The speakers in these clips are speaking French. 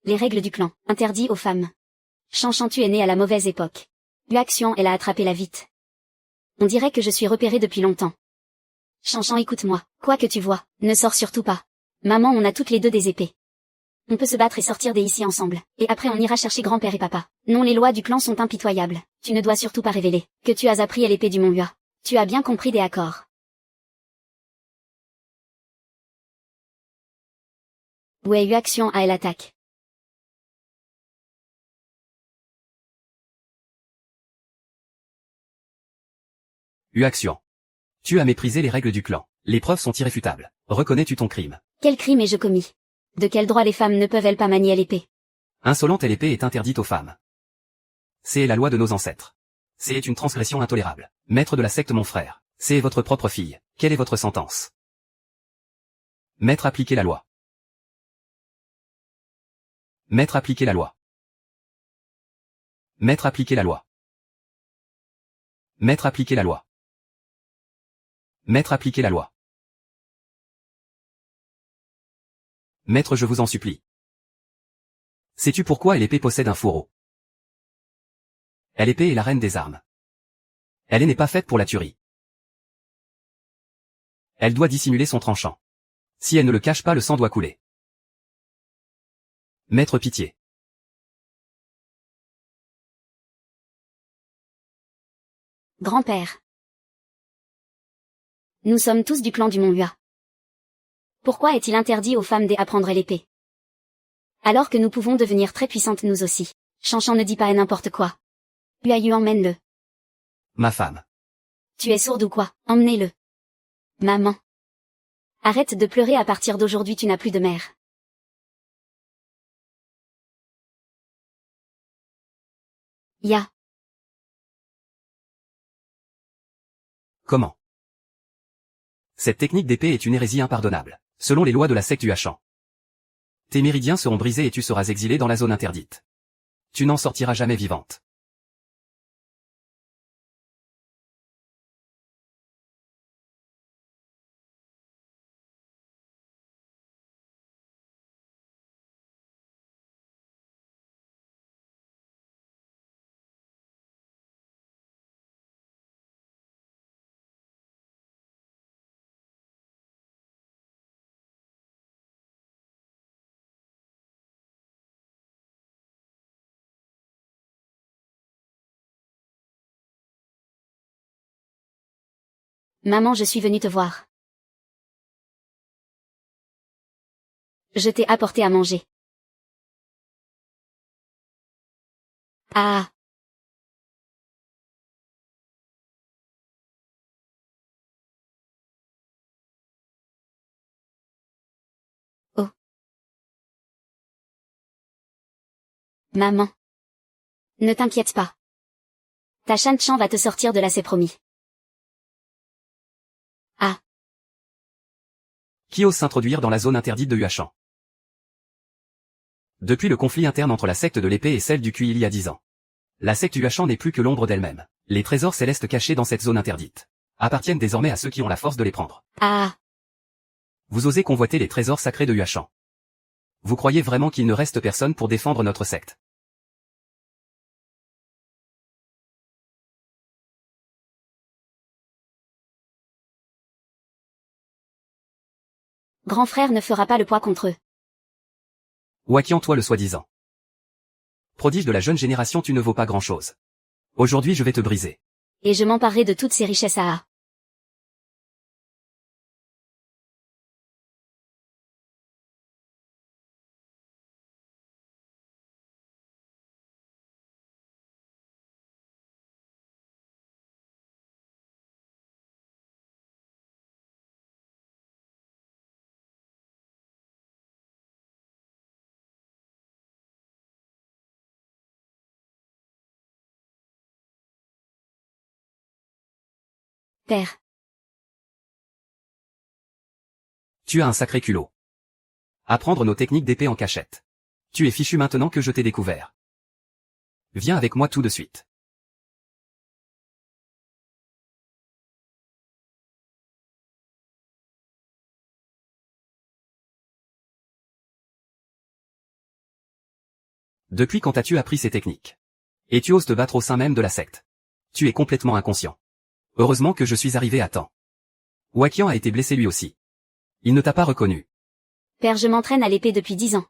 Les règles du clan, interdit aux femmes. Chanchan, tu es né à la mauvaise époque. Yuaxian, elle a attrapé la vite. On dirait que je suis repérée depuis longtemps. Chanchan, écoute-moi, quoi que tu vois, ne sors surtout pas. Maman, on a toutes les deux des épées. On peut se battre et sortir d'ici ensemble, et après on ira chercher grand-père et papa. Non, les lois du clan sont impitoyables, tu ne dois surtout pas révéler que tu as appris à l'épée du Mont Yua. Tu as bien compris des accords. Ouais, Yuaxian a elle attaque. Yuaxian. Tu as méprisé les règles du clan. Les preuves sont irréfutables. Reconnais-tu ton crime? Quel crime ai-je commis? De quel droit les femmes ne peuvent-elles pas manier l'épée? Insolente, l'épée est interdite aux femmes. C'est la loi de nos ancêtres. C'est une transgression intolérable. Maître de la secte, mon frère, c'est votre propre fille. Quelle est votre sentence? Maître, appliquez la loi. Maître, appliquez la loi. Maître, appliquez la loi. Maître, appliquez la loi. Maître, appliquez la loi. Maître, je vous en supplie. Sais-tu pourquoi l'épée possède un fourreau? L'épée est la reine des armes. Elle n'est pas faite pour la tuerie. Elle doit dissimuler son tranchant. Si elle ne le cache pas, le sang doit couler. Maître, pitié. Grand-père. Nous sommes tous du clan du Mont Yua. Pourquoi est-il interdit aux femmes d'apprendre l'épée? Alors que nous pouvons devenir très puissantes nous aussi. Chanchan, ne dis pas n'importe quoi. Huayu, emmène-le. Ma femme. Tu es sourde ou quoi? Emmenez-le. Maman. Arrête de pleurer, à partir d'aujourd'hui tu n'as plus de mère. Ya. Comment? Cette technique d'épée est une hérésie impardonnable, selon les lois de la secte Yuachan. Tes méridiens seront brisés et tu seras exilé dans la zone interdite. Tu n'en sortiras jamais vivante. Maman, je suis venue te voir. Je t'ai apporté à manger. Ah. Oh. Maman. Ne t'inquiète pas. Ta Shan-chan va te sortir de là, c'est promis. Ah. Qui ose s'introduire dans la zone interdite de Yuachan? Depuis le conflit interne entre la secte de l'épée et celle du QI il y a 10 ans. La secte Yuachan n'est plus que l'ombre d'elle-même. Les trésors célestes cachés dans cette zone interdite appartiennent désormais à ceux qui ont la force de les prendre. Ah. Vous osez convoiter les trésors sacrés de Yuachan. Vous croyez vraiment qu'il ne reste personne pour défendre notre secte? Grand frère ne fera pas le poids contre eux. Wakian, toi le soi-disant prodige de la jeune génération, tu ne vaux pas grand-chose. Aujourd'hui je vais te briser. Et je m'emparerai de toutes ces richesses à. Père. Tu as un sacré culot. Apprendre nos techniques d'épée en cachette. Tu es fichu maintenant que je t'ai découvert. Viens avec moi tout de suite. Depuis quand as-tu appris ces techniques? Et tu oses te battre au sein même de la secte. Tu es complètement inconscient. Heureusement que je suis arrivé à temps. Wakian a été blessé lui aussi. Il ne t'a pas reconnu. Père, je m'entraîne à l'épée depuis 10 ans.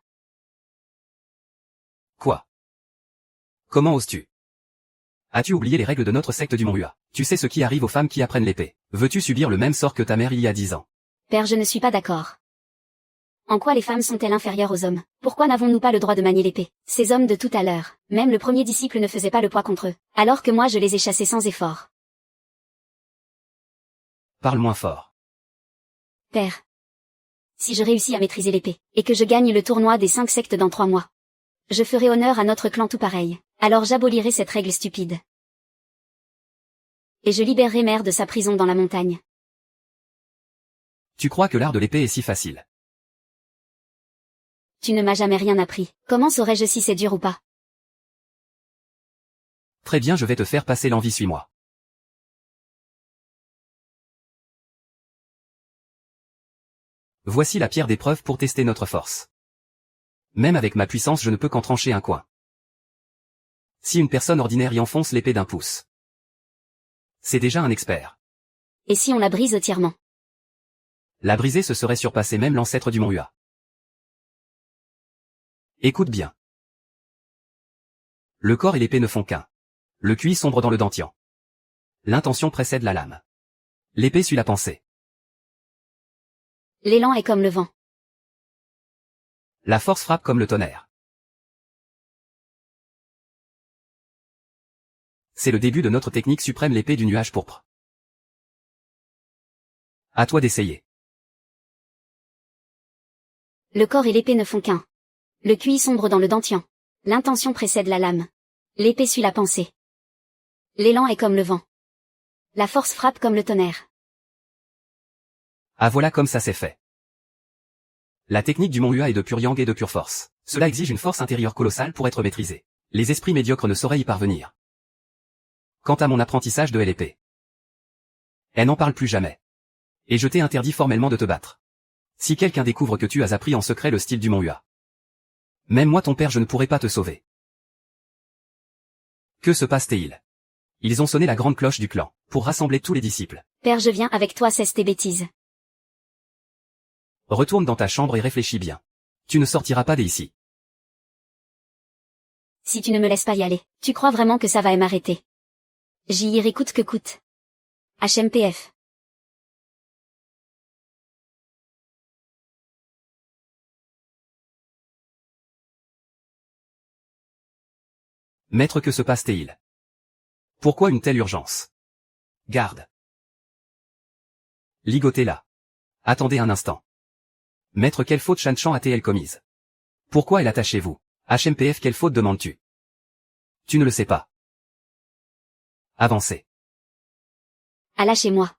Quoi? Comment oses-tu? As-tu oublié les règles de notre secte du Mont Hua? Tu sais ce qui arrive aux femmes qui apprennent l'épée. Veux-tu subir le même sort que ta mère il y a 10 ans? Père, je ne suis pas d'accord. En quoi les femmes sont-elles inférieures aux hommes? Pourquoi n'avons-nous pas le droit de manier l'épée? Ces hommes de tout à l'heure, même le premier disciple ne faisait pas le poids contre eux, alors que moi je les ai chassés sans effort. Parle moins fort. Père, si je réussis à maîtriser l'épée, et que je gagne le tournoi des 5 sectes dans 3 mois, je ferai honneur à notre clan tout pareil, alors j'abolirai cette règle stupide. Et je libérerai Mère de sa prison dans la montagne. Tu crois que l'art de l'épée est si facile? Tu ne m'as jamais rien appris, comment saurais-je si c'est dur ou pas? Très bien, je vais te faire passer l'envie, suis-moi. Voici la pierre d'épreuve pour tester notre force. Même avec ma puissance je ne peux qu'en trancher un coin. Si une personne ordinaire y enfonce l'épée d'un pouce, c'est déjà un expert. Et si on la brise entièrement? La briser ce serait surpasser même l'ancêtre du Mont Hua. Écoute bien. Le corps et l'épée ne font qu'un. Le QI sombre dans le dentian. L'intention précède la lame. L'épée suit la pensée. L'élan est comme le vent. La force frappe comme le tonnerre. C'est le début de notre technique suprême, l'épée du nuage pourpre. À toi d'essayer. Le corps et l'épée ne font qu'un. Le QI sombre dans le dentian. L'intention précède la lame. L'épée suit la pensée. L'élan est comme le vent. La force frappe comme le tonnerre. Ah voilà comme ça c'est fait. La technique du Mont Hua est de pur yang et de pure force. Cela exige une force intérieure colossale pour être maîtrisée. Les esprits médiocres ne sauraient y parvenir. Quant à mon apprentissage de l'épée, elle n'en parle plus jamais. Et je t'ai interdit formellement de te battre. Si quelqu'un découvre que tu as appris en secret le style du Mont Hua, même moi ton père je ne pourrai pas te sauver. Que se passe-t-il? Ils ont sonné la grande cloche du clan, pour rassembler tous les disciples. Père, je viens avec toi, cesse tes bêtises. Retourne dans ta chambre et réfléchis bien. Tu ne sortiras pas d'ici. Si tu ne me laisses pas y aller, tu crois vraiment que ça va m'arrêter? J'y irai coûte que coûte. HMPF. Maître, que se passe-t-il? Pourquoi une telle urgence? Garde. Ligotez là. Attendez un instant. Maître, quelle faute Shanshan a-t-elle commise? Pourquoi est attachée vous? HMPF, quelle faute demandes-tu? Tu ne le sais pas. Avancez. Allah chez moi.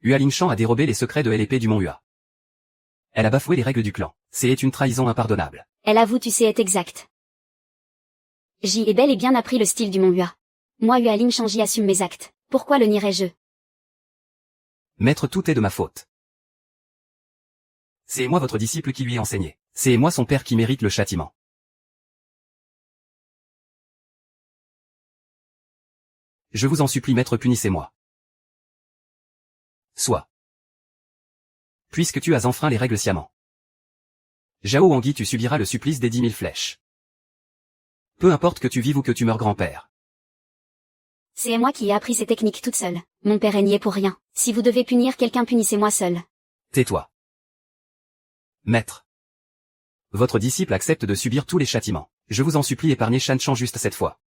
Hua Lingshan a dérobé les secrets de l'épée du Mont Hua. Elle a bafoué les règles du clan. C'est une trahison impardonnable. Elle avoue, tu sais, est exact. J'y ai bel et bien appris le style du Mont Hua. Moi, Hua Lingshan, j'y assume mes actes. Pourquoi le nierais-je? Maître, tout est de ma faute. C'est moi votre disciple qui lui ai enseigné. C'est moi son père qui mérite le châtiment. Je vous en supplie, maître, punissez-moi. Soit. Puisque tu as enfreint les règles sciemment. Zhao Wangui, tu subiras le supplice des 10 000 flèches. Peu importe que tu vives ou que tu meurs, grand-père. C'est moi qui ai appris ces techniques toute seule. Mon père est niais pour rien. Si vous devez punir quelqu'un, punissez-moi seul. Tais-toi. Maître. Votre disciple accepte de subir tous les châtiments. Je vous en supplie, épargnez Shanshan juste cette fois.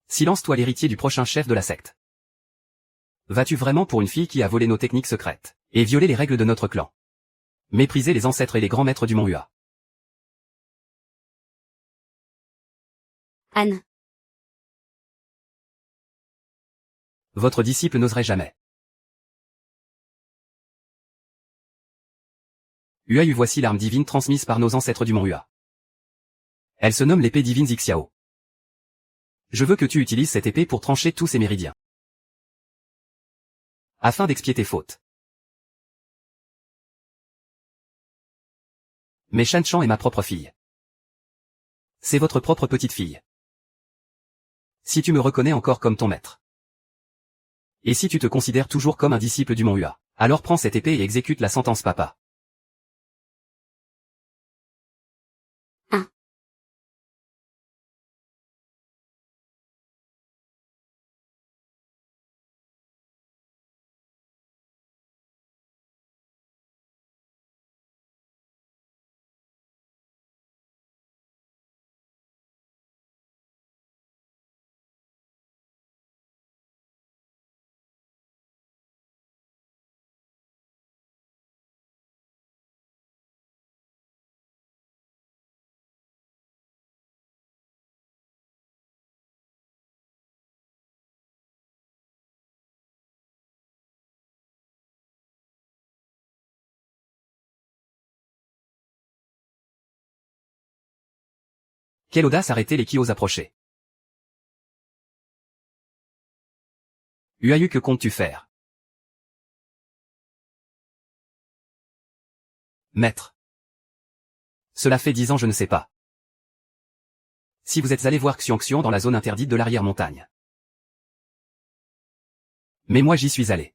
Silence, toi l'héritier du prochain chef de la secte. Vas-tu vraiment pour une fille qui a volé nos techniques secrètes, et violé les règles de notre clan? Mépriser les ancêtres et les grands maîtres du Mont Hua. Anne. Votre disciple n'oserait jamais. Huayu, voici l'arme divine transmise par nos ancêtres du Mont Hua. Elle se nomme l'épée divine Xiao. Je veux que tu utilises cette épée pour trancher tous ces méridiens. Afin d'expier tes fautes. Mais Shanshan est ma propre fille. C'est votre propre petite fille. Si tu me reconnais encore comme ton maître. Et si tu te considères toujours comme un disciple du Mont Hua, alors prends cette épée et exécute la sentence papa. Quelle audace arrêter les qui osent approcher. Huayu, que comptes-tu faire? Maître. Cela fait 10 ans, je ne sais pas. Si vous êtes allé voir Xiong dans la zone interdite de l'arrière-montagne. Mais moi j'y suis allé.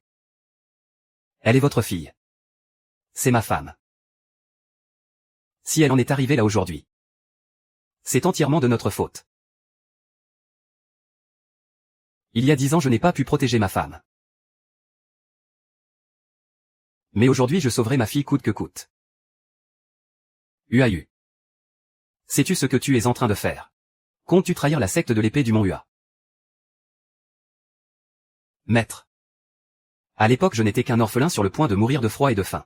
Elle est votre fille. C'est ma femme. Si elle en est arrivée là aujourd'hui, c'est entièrement de notre faute. Il y a 10 ans, je n'ai pas pu protéger ma femme. Mais aujourd'hui, je sauverai ma fille coûte que coûte. Huayu. Sais-tu ce que tu es en train de faire? Comptes-tu trahir la secte de l'épée du Mont Hua? Maître. À l'époque, je n'étais qu'un orphelin sur le point de mourir de froid et de faim.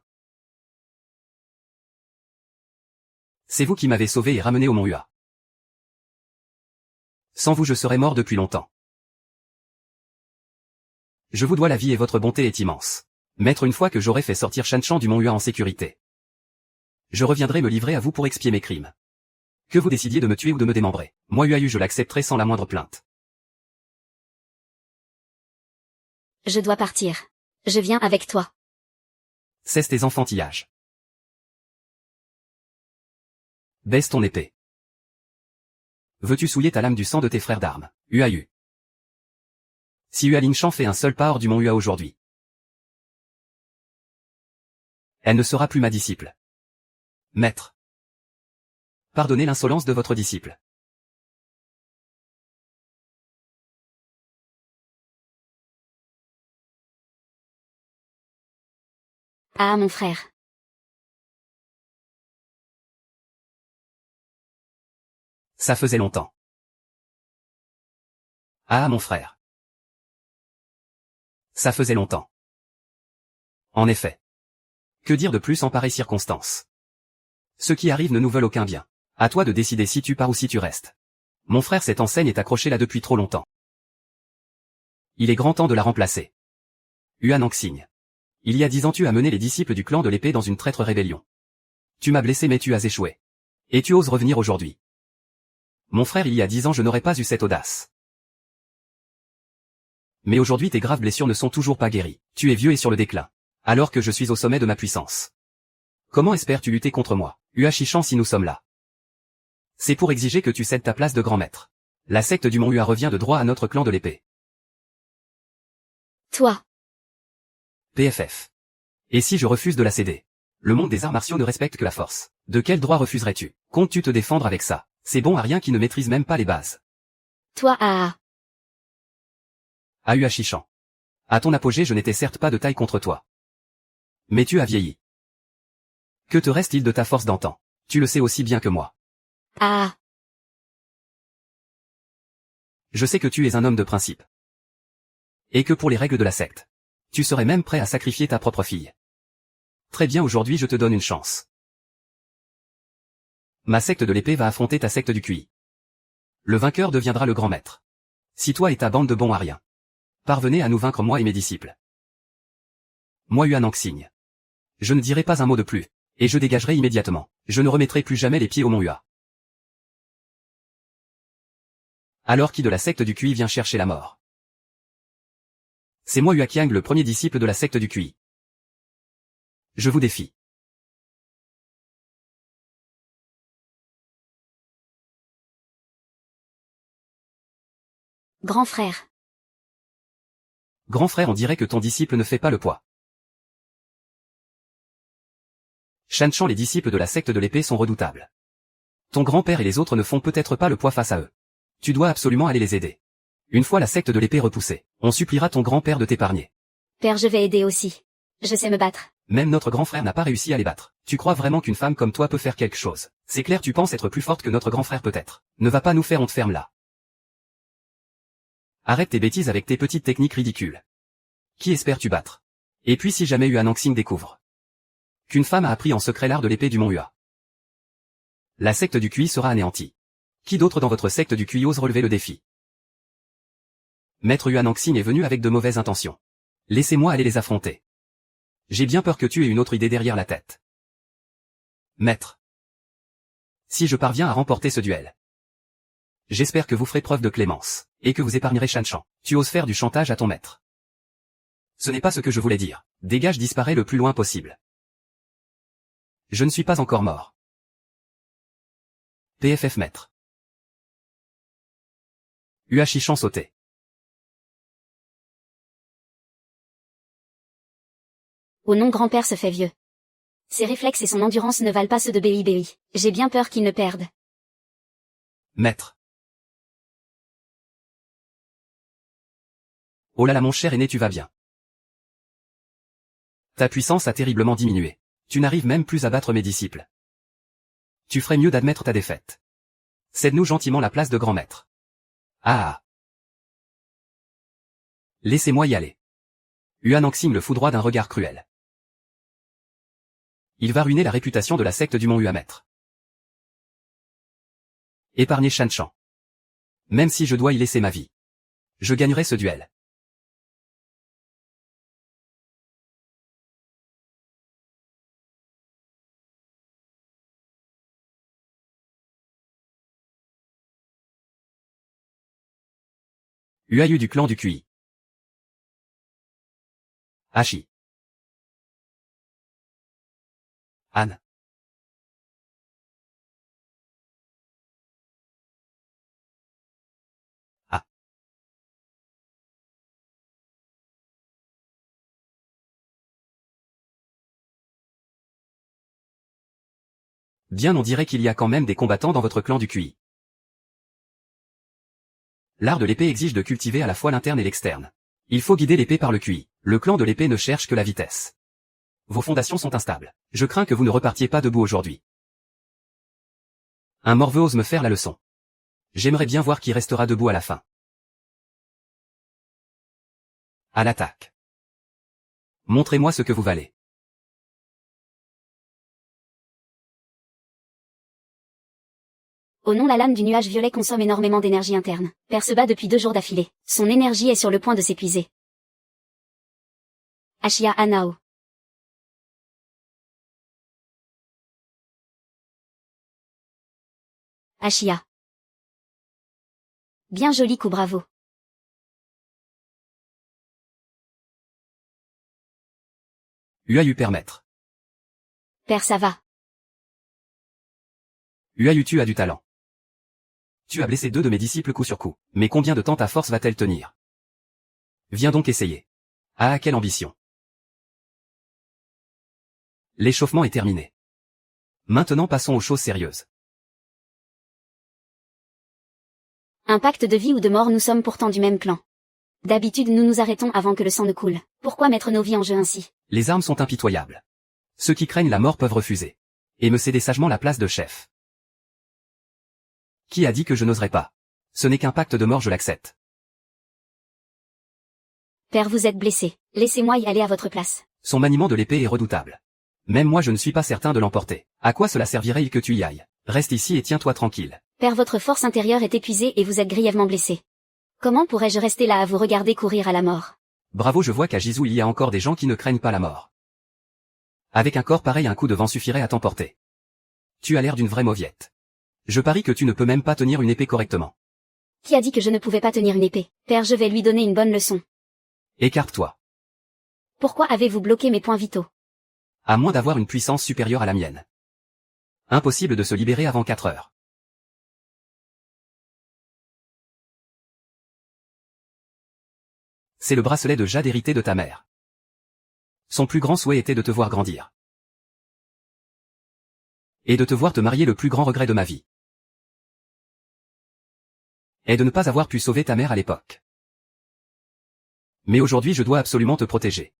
C'est vous qui m'avez sauvé et ramené au Mont Hua. Sans vous, je serais mort depuis longtemps. Je vous dois la vie et votre bonté est immense. Maître, une fois que j'aurai fait sortir Shanshan du Mont Hua en sécurité, je reviendrai me livrer à vous pour expier mes crimes. Que vous décidiez de me tuer ou de me démembrer, moi Huayu, je l'accepterai sans la moindre plainte. Je dois partir. Je viens avec toi. Cesse tes enfantillages. Baisse ton épée. Veux-tu souiller ta lame du sang de tes frères d'armes, Huayu? Si Hua Lingshan fait un seul pas hors du Mont Hua aujourd'hui, elle ne sera plus ma disciple. Maître. Pardonnez l'insolence de votre disciple. Ah, mon frère. Ça faisait longtemps. Ah, mon frère. Ça faisait longtemps. En effet. Que dire de plus en pareille circonstance? Ceux qui arrivent ne nous veulent aucun bien. À toi de décider si tu pars ou si tu restes. Mon frère, cette enseigne est accrochée là depuis trop longtemps. Il est grand temps de la remplacer. Hua Nangxing. Il y a 10 ans, tu as mené les disciples du clan de l'épée dans une traître rébellion. Tu m'as blessé mais tu as échoué. Et tu oses revenir aujourd'hui. Mon frère, il y a 10 ans, je n'aurais pas eu cette audace. Mais aujourd'hui, tes graves blessures ne sont toujours pas guéries. Tu es vieux et sur le déclin. Alors que je suis au sommet de ma puissance. Comment espères-tu lutter contre moi, Hua Shishan, si nous sommes là? C'est pour exiger que tu cèdes ta place de grand maître. La secte du Mont Hua revient de droit à notre clan de l'épée. Toi. PFF. Et si je refuse de la céder? Le monde des arts martiaux ne respecte que la force. De quel droit refuserais-tu? Comptes-tu te défendre avec ça? C'est bon à rien qui ne maîtrise même pas les bases. Toi, ah. Ah, Hua Shishan. À ton apogée, je n'étais certes pas de taille contre toi. Mais tu as vieilli. Que te reste-t-il de ta force d'antan? Tu le sais aussi bien que moi. Ah. Je sais que tu es un homme de principe. Et que pour les règles de la secte, tu serais même prêt à sacrifier ta propre fille. Très bien, aujourd'hui je te donne une chance. Ma secte de l'épée va affronter ta secte du QI. Le vainqueur deviendra le grand maître. Si toi et ta bande de bons à rien parvenez à nous vaincre, moi et mes disciples. Moi Hua Nangxing. Je ne dirai pas un mot de plus, et je dégagerai immédiatement. Je ne remettrai plus jamais les pieds au Mont Hua. Alors qui de la secte du QI vient chercher la mort? C'est moi Hua Qiang, le premier disciple de la secte du QI. Je vous défie. Grand frère. Grand frère, on dirait que ton disciple ne fait pas le poids. Shanshan, les disciples de la secte de l'épée sont redoutables. Ton grand-père et les autres ne font peut-être pas le poids face à eux. Tu dois absolument aller les aider. Une fois la secte de l'épée repoussée, on suppliera ton grand-père de t'épargner. Père, je vais aider aussi. Je sais me battre. Même notre grand frère n'a pas réussi à les battre. Tu crois vraiment qu'une femme comme toi peut faire quelque chose? C'est clair, tu penses être plus forte que notre grand frère peut-être. Ne va pas nous faire, on te ferme là. Arrête tes bêtises avec tes petites techniques ridicules. Qui espères-tu battre? Et puis si jamais Yuan Anxing découvre qu'une femme a appris en secret l'art de l'épée du mont Hua, la secte du QI sera anéantie. Qui d'autre dans votre secte du QI ose relever le défi? Maître Yuan Anxing est venu avec de mauvaises intentions. Laissez-moi aller les affronter. J'ai bien peur que tu aies une autre idée derrière la tête. Maître. Si je parviens à remporter ce duel, j'espère que vous ferez preuve de clémence, et que vous épargnerez Shanshan. Tu oses faire du chantage à ton maître. Ce n'est pas ce que je voulais dire. Dégage, disparaît le plus loin possible. Je ne suis pas encore mort. PFF maître. Huachichan sauté. Oh non, grand-père se fait vieux. Ses réflexes et son endurance ne valent pas ceux de BIBI. J'ai bien peur qu'il ne perde. Maître. Oh là là mon cher aîné, tu vas bien. Ta puissance a terriblement diminué. Tu n'arrives même plus à battre mes disciples. Tu ferais mieux d'admettre ta défaite. Cède-nous gentiment la place de grand maître. Ah. Laissez-moi y aller. Yuan Anxing le foudroie d'un regard cruel. Il va ruiner la réputation de la secte du Mont Hua maître. Épargnez Shanshan. Même si je dois y laisser ma vie. Je gagnerai ce duel. Huayu du clan du QI. Hachi. Anne. Ah. Bien, on dirait qu'il y a quand même des combattants dans votre clan du QI. L'art de l'épée exige de cultiver à la fois l'interne et l'externe. Il faut guider l'épée par le QI. Le clan de l'épée ne cherche que la vitesse. Vos fondations sont instables. Je crains que vous ne repartiez pas debout aujourd'hui. Un morveux ose me faire la leçon. J'aimerais bien voir qui restera debout à la fin. À l'attaque. Montrez-moi ce que vous valez. Oh non, la lame du nuage violet consomme énormément d'énergie interne. Père se bat depuis 2 jours d'affilée. Son énergie est sur le point de s'épuiser. Ashia Anao. Ashia. Bien joli coup, bravo. Huayu permettre. Père, ça va. Huayu, tu as du talent. Tu as blessé 2 de mes disciples coup sur coup. Mais combien de temps ta force va-t-elle tenir? Viens donc essayer. Ah, quelle ambition. L'échauffement est terminé. Maintenant passons aux choses sérieuses. Un pacte de vie ou de mort, nous sommes pourtant du même clan. D'habitude nous nous arrêtons avant que le sang ne coule. Pourquoi mettre nos vies en jeu ainsi? Les armes sont impitoyables. Ceux qui craignent la mort peuvent refuser. Et me céder sagement la place de chef. Qui a dit que je n'oserais pas? Ce n'est qu'un pacte de mort, je l'accepte. Père, vous êtes blessé. Laissez-moi y aller à votre place. Son maniement de l'épée est redoutable. Même moi je ne suis pas certain de l'emporter. À quoi cela servirait-il que tu y ailles? Reste ici et tiens-toi tranquille. Père, votre force intérieure est épuisée et vous êtes grièvement blessé. Comment pourrais-je rester là à vous regarder courir à la mort? Bravo, je vois qu'à Jizou il y a encore des gens qui ne craignent pas la mort. Avec un corps pareil, un coup de vent suffirait à t'emporter. Tu as l'air d'une vraie mauviette. Je parie que tu ne peux même pas tenir une épée correctement. Qui a dit que je ne pouvais pas tenir une épée? Père, je vais lui donner une bonne leçon. Écarte-toi. Pourquoi avez-vous bloqué mes points vitaux? À moins d'avoir une puissance supérieure à la mienne. Impossible de se libérer avant 4 heures. C'est le bracelet de jade hérité de ta mère. Son plus grand souhait était de te voir grandir. Et de te voir te marier. Le plus grand regret de ma vie est de ne pas avoir pu sauver ta mère à l'époque. Mais aujourd'hui je dois absolument te protéger.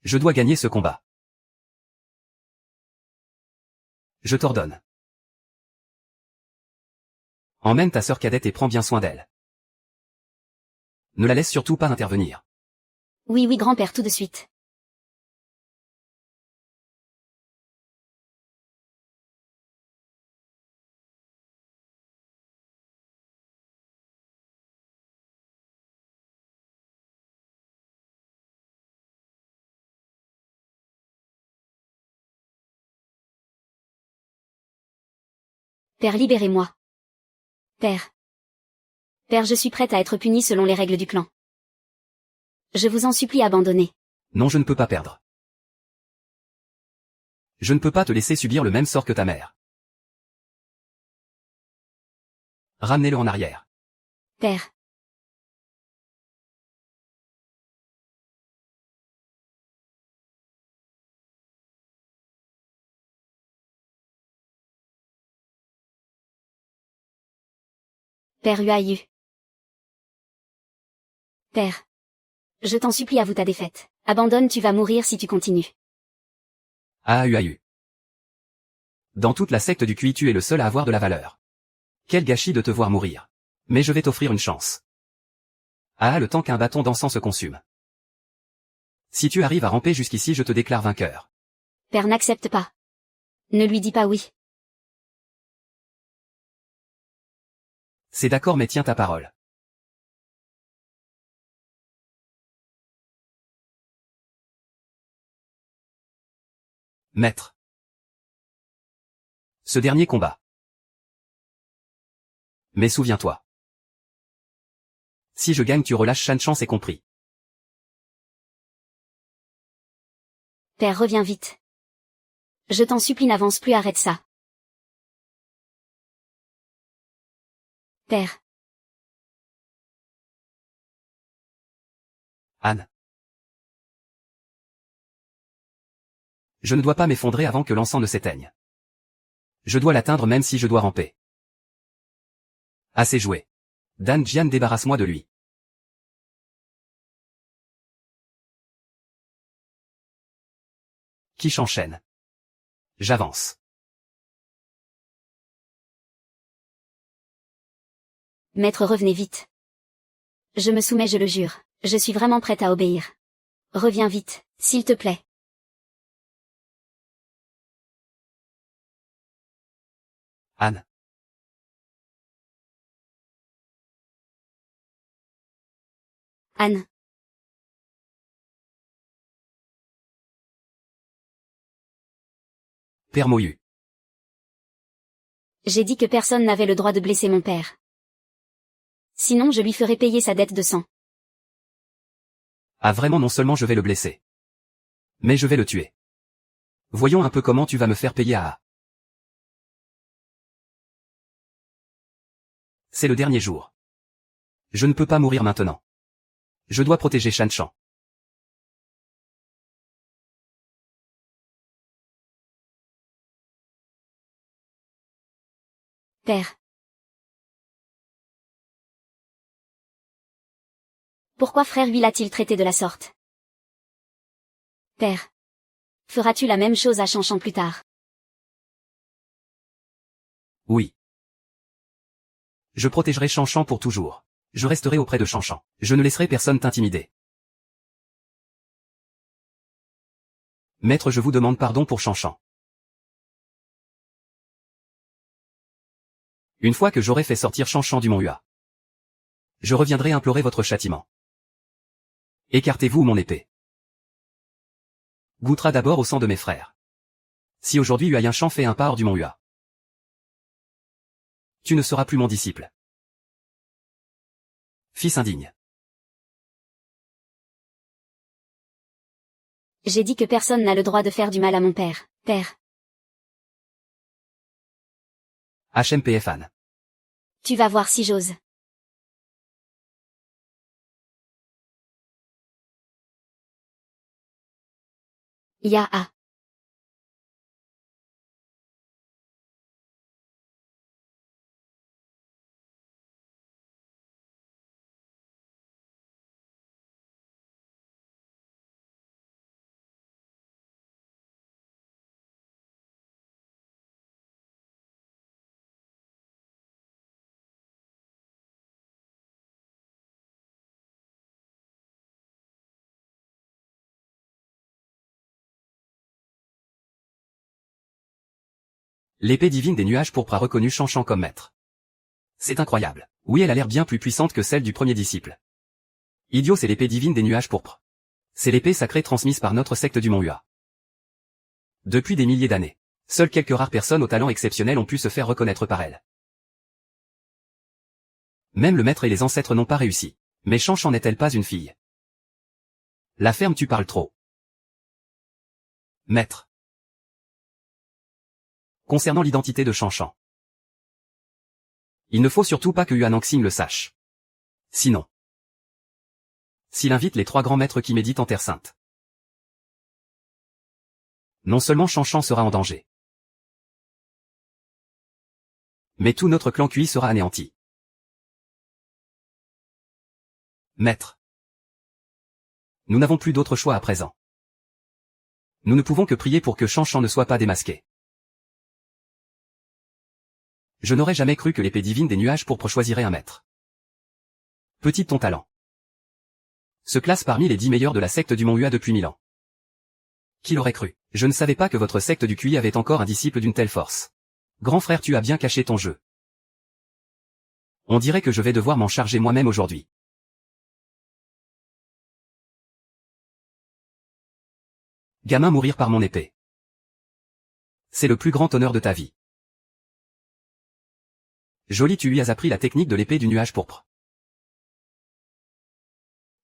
Je dois gagner ce combat. Je t'ordonne. Emmène ta sœur cadette et prends bien soin d'elle. Ne la laisse surtout pas intervenir. Oui, oui, grand-père, tout de suite. Père, libérez-moi. Père. Père, je suis prête à être punie selon les règles du clan. Je vous en supplie, abandonnez. Non, je ne peux pas perdre. Je ne peux pas te laisser subir le même sort que ta mère. Ramenez-le en arrière. Père. Père Huayu. Père. Je t'en supplie, avoue ta défaite. Abandonne, tu vas mourir si tu continues. Ah Huayu. Dans toute la secte du Kui, tu es le seul à avoir de la valeur. Quel gâchis de te voir mourir. Mais je vais t'offrir une chance. Ah, le temps qu'un bâton d'encens se consume. Si tu arrives à ramper jusqu'ici, je te déclare vainqueur. Père, n'accepte pas. Ne lui dis pas oui. C'est d'accord, mais tiens ta parole. Maître. Ce dernier combat. Mais souviens-toi. Si je gagne, tu relâches Shan Chan, c'est compris. Père, reviens vite. Je t'en supplie, n'avance plus, arrête ça. Père. Anne. Je ne dois pas m'effondrer avant que l'encens ne s'éteigne. Je dois l'atteindre même si je dois ramper. Assez joué. Dan Jian, débarrasse-moi de lui. Qui s'enchaîne. J'avance. Maître, revenez vite. Je me soumets, je le jure. Je suis vraiment prête à obéir. Reviens vite, s'il te plaît. Anne. Anne. Père Moyu. J'ai dit que personne n'avait le droit de blesser mon père. Sinon je lui ferai payer sa dette de sang. Ah vraiment, non seulement je vais le blesser. Mais je vais le tuer. Voyons un peu comment tu vas me faire payer à... C'est le dernier jour. Je ne peux pas mourir maintenant. Je dois protéger Shan Chan. Père. Pourquoi frère lui l'a-t-il traité de la sorte? Père. Feras-tu la même chose à Shan Chan plus tard? Oui. Je protégerai Shan Chan pour toujours. Je resterai auprès de Shan Chan. Je ne laisserai personne t'intimider. Maître, je vous demande pardon pour Shan Chan. Une fois que j'aurai fait sortir Shan Chan du mont Hua, je reviendrai implorer votre châtiment. Écartez-vous, mon épée. Goûtera d'abord au sang de mes frères. Si aujourd'hui Huayin Chan fait un pas hors du mont Hua, tu ne seras plus mon disciple. Fils indigne. J'ai dit que personne n'a le droit de faire du mal à mon père. Père. HMPF Anne. Tu vas voir si j'ose. Ya. L'épée divine des nuages pourpres a reconnu Shanshan comme maître. C'est incroyable. Oui, elle a l'air bien plus puissante que celle du premier disciple. Idiot, c'est l'épée divine des nuages pourpres. C'est l'épée sacrée transmise par notre secte du Mont Hua. Depuis des milliers d'années, seules quelques rares personnes au talent exceptionnel ont pu se faire reconnaître par elle. Même le maître et les ancêtres n'ont pas réussi. Mais Shanshan n'est-elle pas une fille? La ferme, tu parles trop. Maître. Concernant l'identité de Shanshan. Il ne faut surtout pas que Yuan Anxing le sache. Sinon. S'il invite les 3 grands maîtres qui méditent en Terre Sainte. Non seulement Shanshan sera en danger. Mais tout notre clan QI sera anéanti. Maître. Nous n'avons plus d'autre choix à présent. Nous ne pouvons que prier pour que Shanshan ne soit pas démasqué. Je n'aurais jamais cru que l'épée divine des nuages pourpres choisirait un maître. Petit ton talent. Se classe parmi les 10 meilleurs de la secte du Mont Hua depuis 1000 ans. Qui l'aurait cru? Je ne savais pas que votre secte du QI avait encore un disciple d'une telle force. Grand frère, tu as bien caché ton jeu. On dirait que je vais devoir m'en charger moi-même aujourd'hui. Gamin, mourir par mon épée. C'est le plus grand honneur de ta vie. Joli, tu lui as appris la technique de l'épée du nuage pourpre.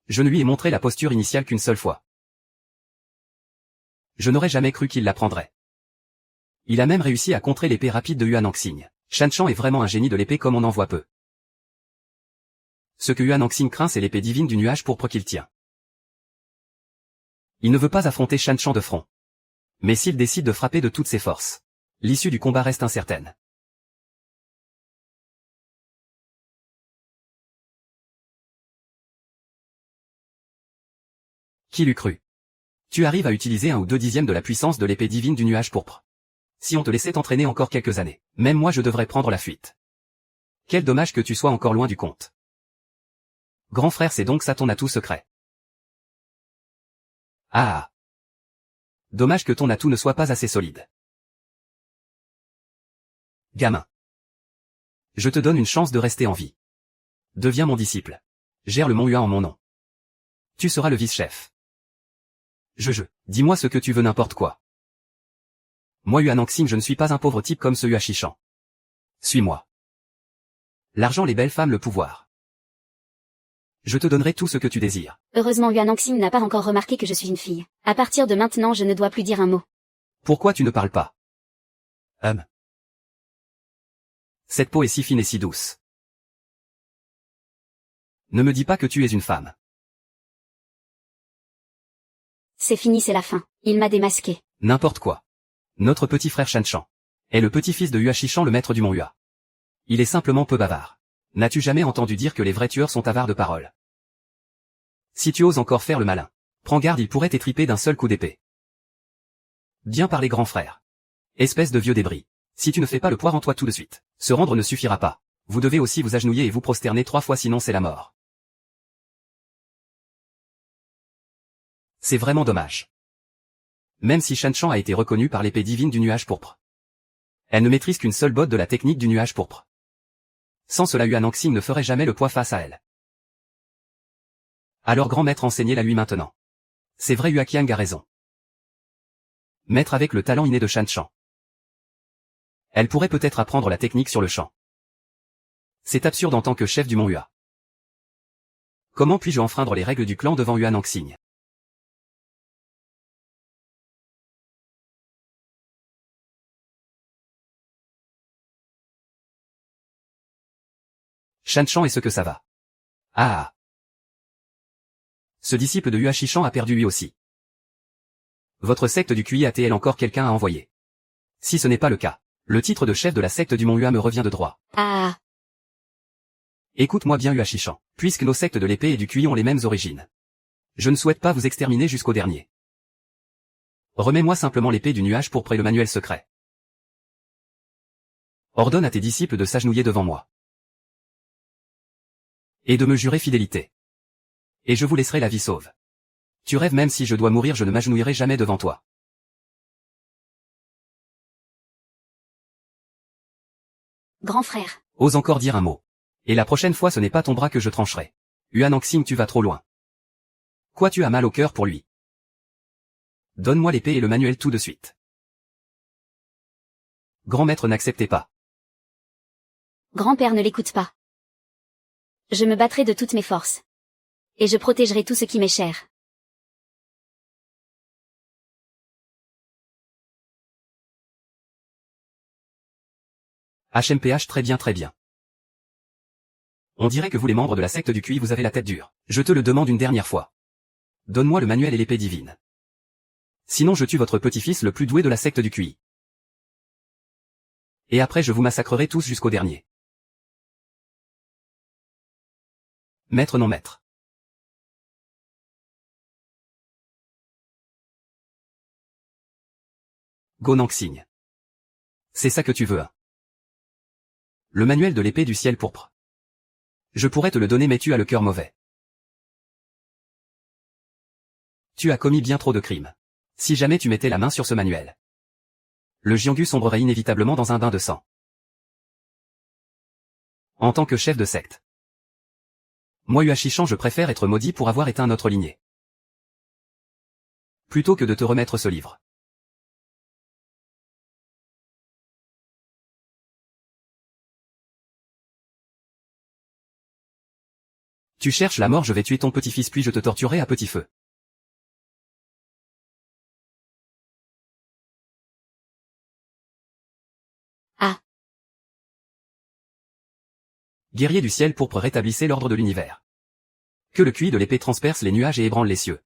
Je ne lui ai montré la posture initiale qu'une seule fois. Je n'aurais jamais cru qu'il l'apprendrait. Il a même réussi à contrer l'épée rapide de Yuan Anxing. Shanshan est vraiment un génie de l'épée comme on en voit peu. Ce que Yuan Anxing craint, c'est l'épée divine du nuage pourpre qu'il tient. Il ne veut pas affronter Shanshan de front. Mais s'il décide de frapper de toutes ses forces, l'issue du combat reste incertaine. Qui l'eût cru? Tu arrives à utiliser 1 ou 2 dixièmes de la puissance de l'épée divine du nuage pourpre. Si on te laissait t'entraîner encore quelques années, même moi je devrais prendre la fuite. Quel dommage que tu sois encore loin du compte. Grand frère, c'est donc ça ton atout secret. Ah. Dommage que ton atout ne soit pas assez solide. Gamin. Je te donne une chance de rester en vie. Deviens mon disciple. Gère le Mont Hua en mon nom. Tu seras le vice-chef. Dis-moi ce que tu veux, n'importe quoi. Moi Yuan Anxing, je ne suis pas un pauvre type comme ce Hua Shishan. Suis-moi. L'argent, les belles femmes, le pouvoir. Je te donnerai tout ce que tu désires. Heureusement Yuan Anxing n'a pas encore remarqué que je suis une fille. À partir de maintenant, je ne dois plus dire un mot. Pourquoi tu ne parles pas? Cette peau est si fine et si douce. Ne me dis pas que tu es une femme. C'est fini, c'est la fin. Il m'a démasqué. N'importe quoi. Notre petit frère Shanshan est le petit-fils de Hua Shishan, le maître du Mont Hua. Il est simplement peu bavard. N'as-tu jamais entendu dire que les vrais tueurs sont avares de paroles? Si tu oses encore faire le malin, prends garde, il pourrait t'étriper d'un seul coup d'épée. Bien parlé, grand frère. Espèce de vieux débris. Si tu ne fais pas le poire en toi tout de suite, se rendre ne suffira pas. Vous devez aussi vous agenouiller et vous prosterner 3 fois, sinon c'est la mort. C'est vraiment dommage. Même si Shanshan a été reconnue par l'épée divine du nuage pourpre, elle ne maîtrise qu'une seule botte de la technique du nuage pourpre. Sans cela, Yuan Anxing ne ferait jamais le poids face à elle. Alors grand maître, enseignez-la lui maintenant. C'est vrai, Hua Qiang a raison. Maître avec le talent inné de Shanshan, elle pourrait peut-être apprendre la technique sur le champ. C'est absurde en tant que chef du Mont Hua. Comment puis-je enfreindre les règles du clan devant Yuan Anxing? Shanshan est ce que ça va. Ah. Ce disciple de Hua Shishan a perdu lui aussi. Votre secte du QI a-t-elle encore quelqu'un à envoyer? Si ce n'est pas le cas, le titre de chef de la secte du Mont Hua me revient de droit. Ah. Écoute-moi bien Hua-Shishan, puisque nos sectes de l'épée et du QI ont les mêmes origines. Je ne souhaite pas vous exterminer jusqu'au dernier. Remets-moi simplement l'épée du nuage pourpre et le manuel secret. Ordonne à tes disciples de s'agenouiller devant moi. Et de me jurer fidélité. Et je vous laisserai la vie sauve. Tu rêves même si je dois mourir je ne m'agenouillerai jamais devant toi. Grand frère. Ose encore dire un mot. Et la prochaine fois ce n'est pas ton bras que je trancherai. Huan-Anxing tu vas trop loin. Quoi tu as mal au cœur pour lui? Donne-moi l'épée et le manuel tout de suite. Grand maître n'acceptez pas. Grand-père ne l'écoute pas. Je me battrai de toutes mes forces. Et je protégerai tout ce qui m'est cher. HMPH très bien très bien. On dirait que vous les membres de la secte du QI vous avez la tête dure. Je te le demande une dernière fois. Donne-moi le manuel et l'épée divine. Sinon je tue votre petit-fils le plus doué de la secte du QI. Et après je vous massacrerai tous jusqu'au dernier. Maître non maître. Go-Nanxing. C'est ça que tu veux, hein? Le manuel de l'épée du ciel pourpre. Je pourrais te le donner mais tu as le cœur mauvais. Tu as commis bien trop de crimes. Si jamais tu mettais la main sur ce manuel, le Jianghu sombrerait inévitablement dans un bain de sang. En tant que chef de secte. Moi Hua-Shishan je préfère être maudit pour avoir éteint notre lignée. Plutôt que de te remettre ce livre. Tu cherches la mort je vais tuer ton petit-fils puis je te torturerai à petit feu. Ah. Guerrier du ciel pourpre rétablissez l'ordre de l'univers. Que le QI de l'épée transperce les nuages et ébranle les cieux.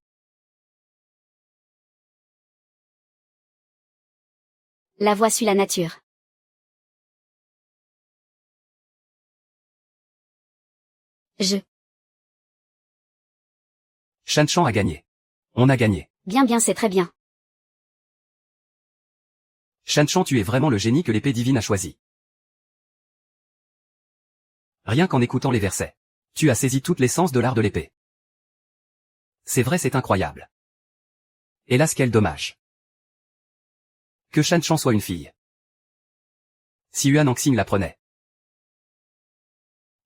La voix suit la nature. Shan Chan a gagné. On a gagné. Bien c'est très bien. Shan Chan tu es vraiment le génie que l'épée divine a choisi. Rien qu'en écoutant les versets. Tu as saisi toute l'essence de l'art de l'épée. C'est vrai c'est incroyable. Hélas quel dommage. Que Shan Chan soit une fille. Si Huan-Anxing l'apprenait.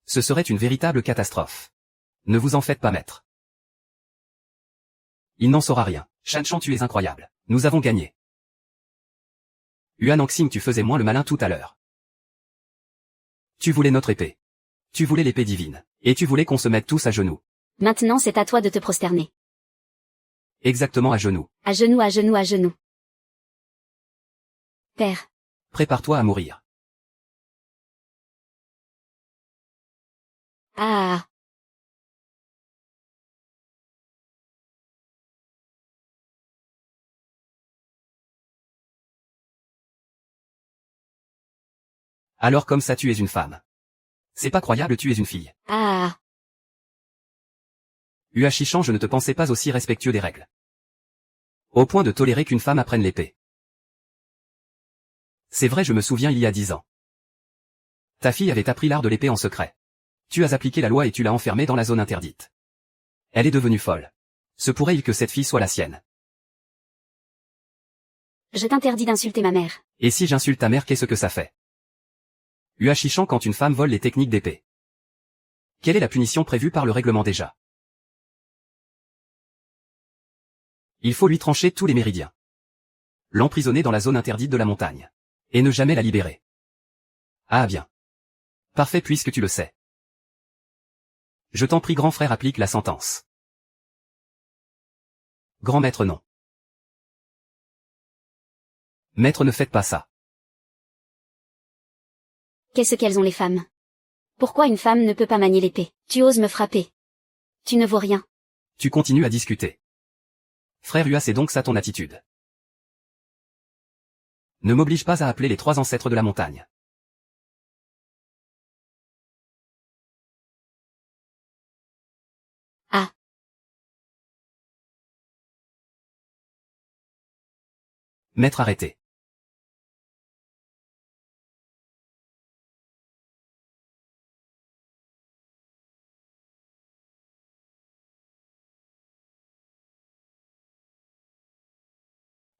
Ce serait une véritable catastrophe. Ne vous en faites pas maître. Il n'en saura rien. Shan Chan tu es incroyable. Nous avons gagné. Huan-Anxing tu faisais moins le malin tout à l'heure. Tu voulais notre épée. Tu voulais l'épée divine. Et tu voulais qu'on se mette tous à genoux. Maintenant c'est à toi de te prosterner. Exactement à genoux. À genoux, à genoux, à genoux. Père. Prépare-toi à mourir. Ah. Alors comme ça tu es une femme. C'est pas croyable tu es une fille. Ah. Hua-Shishan je ne te pensais pas aussi respectueux des règles. Au point de tolérer qu'une femme apprenne l'épée. C'est vrai je me souviens il y a 10 ans. Ta fille avait appris l'art de l'épée en secret. Tu as appliqué la loi et tu l'as enfermée dans la zone interdite. Elle est devenue folle. Se pourrait-il que cette fille soit la sienne? Je t'interdis d'insulter ma mère. Et si j'insulte ta mère qu'est-ce que ça fait? Hua-Shishan quand une femme vole les techniques d'épée. Quelle est la punition prévue par le règlement déjà? Il faut lui trancher tous les méridiens. L'emprisonner dans la zone interdite de la montagne. Et ne jamais la libérer. Ah bien. Parfait puisque tu le sais. Je t'en prie grand frère applique la sentence. Grand maître non. Maître ne faites pas ça. Qu'est-ce qu'elles ont les femmes? Pourquoi une femme ne peut pas manier l'épée? Tu oses me frapper. Tu ne vaux rien. Tu continues à discuter. Frère Hua c'est donc ça ton attitude. Ne m'oblige pas à appeler les 3 ancêtres de la montagne. Ah. Maître arrêté.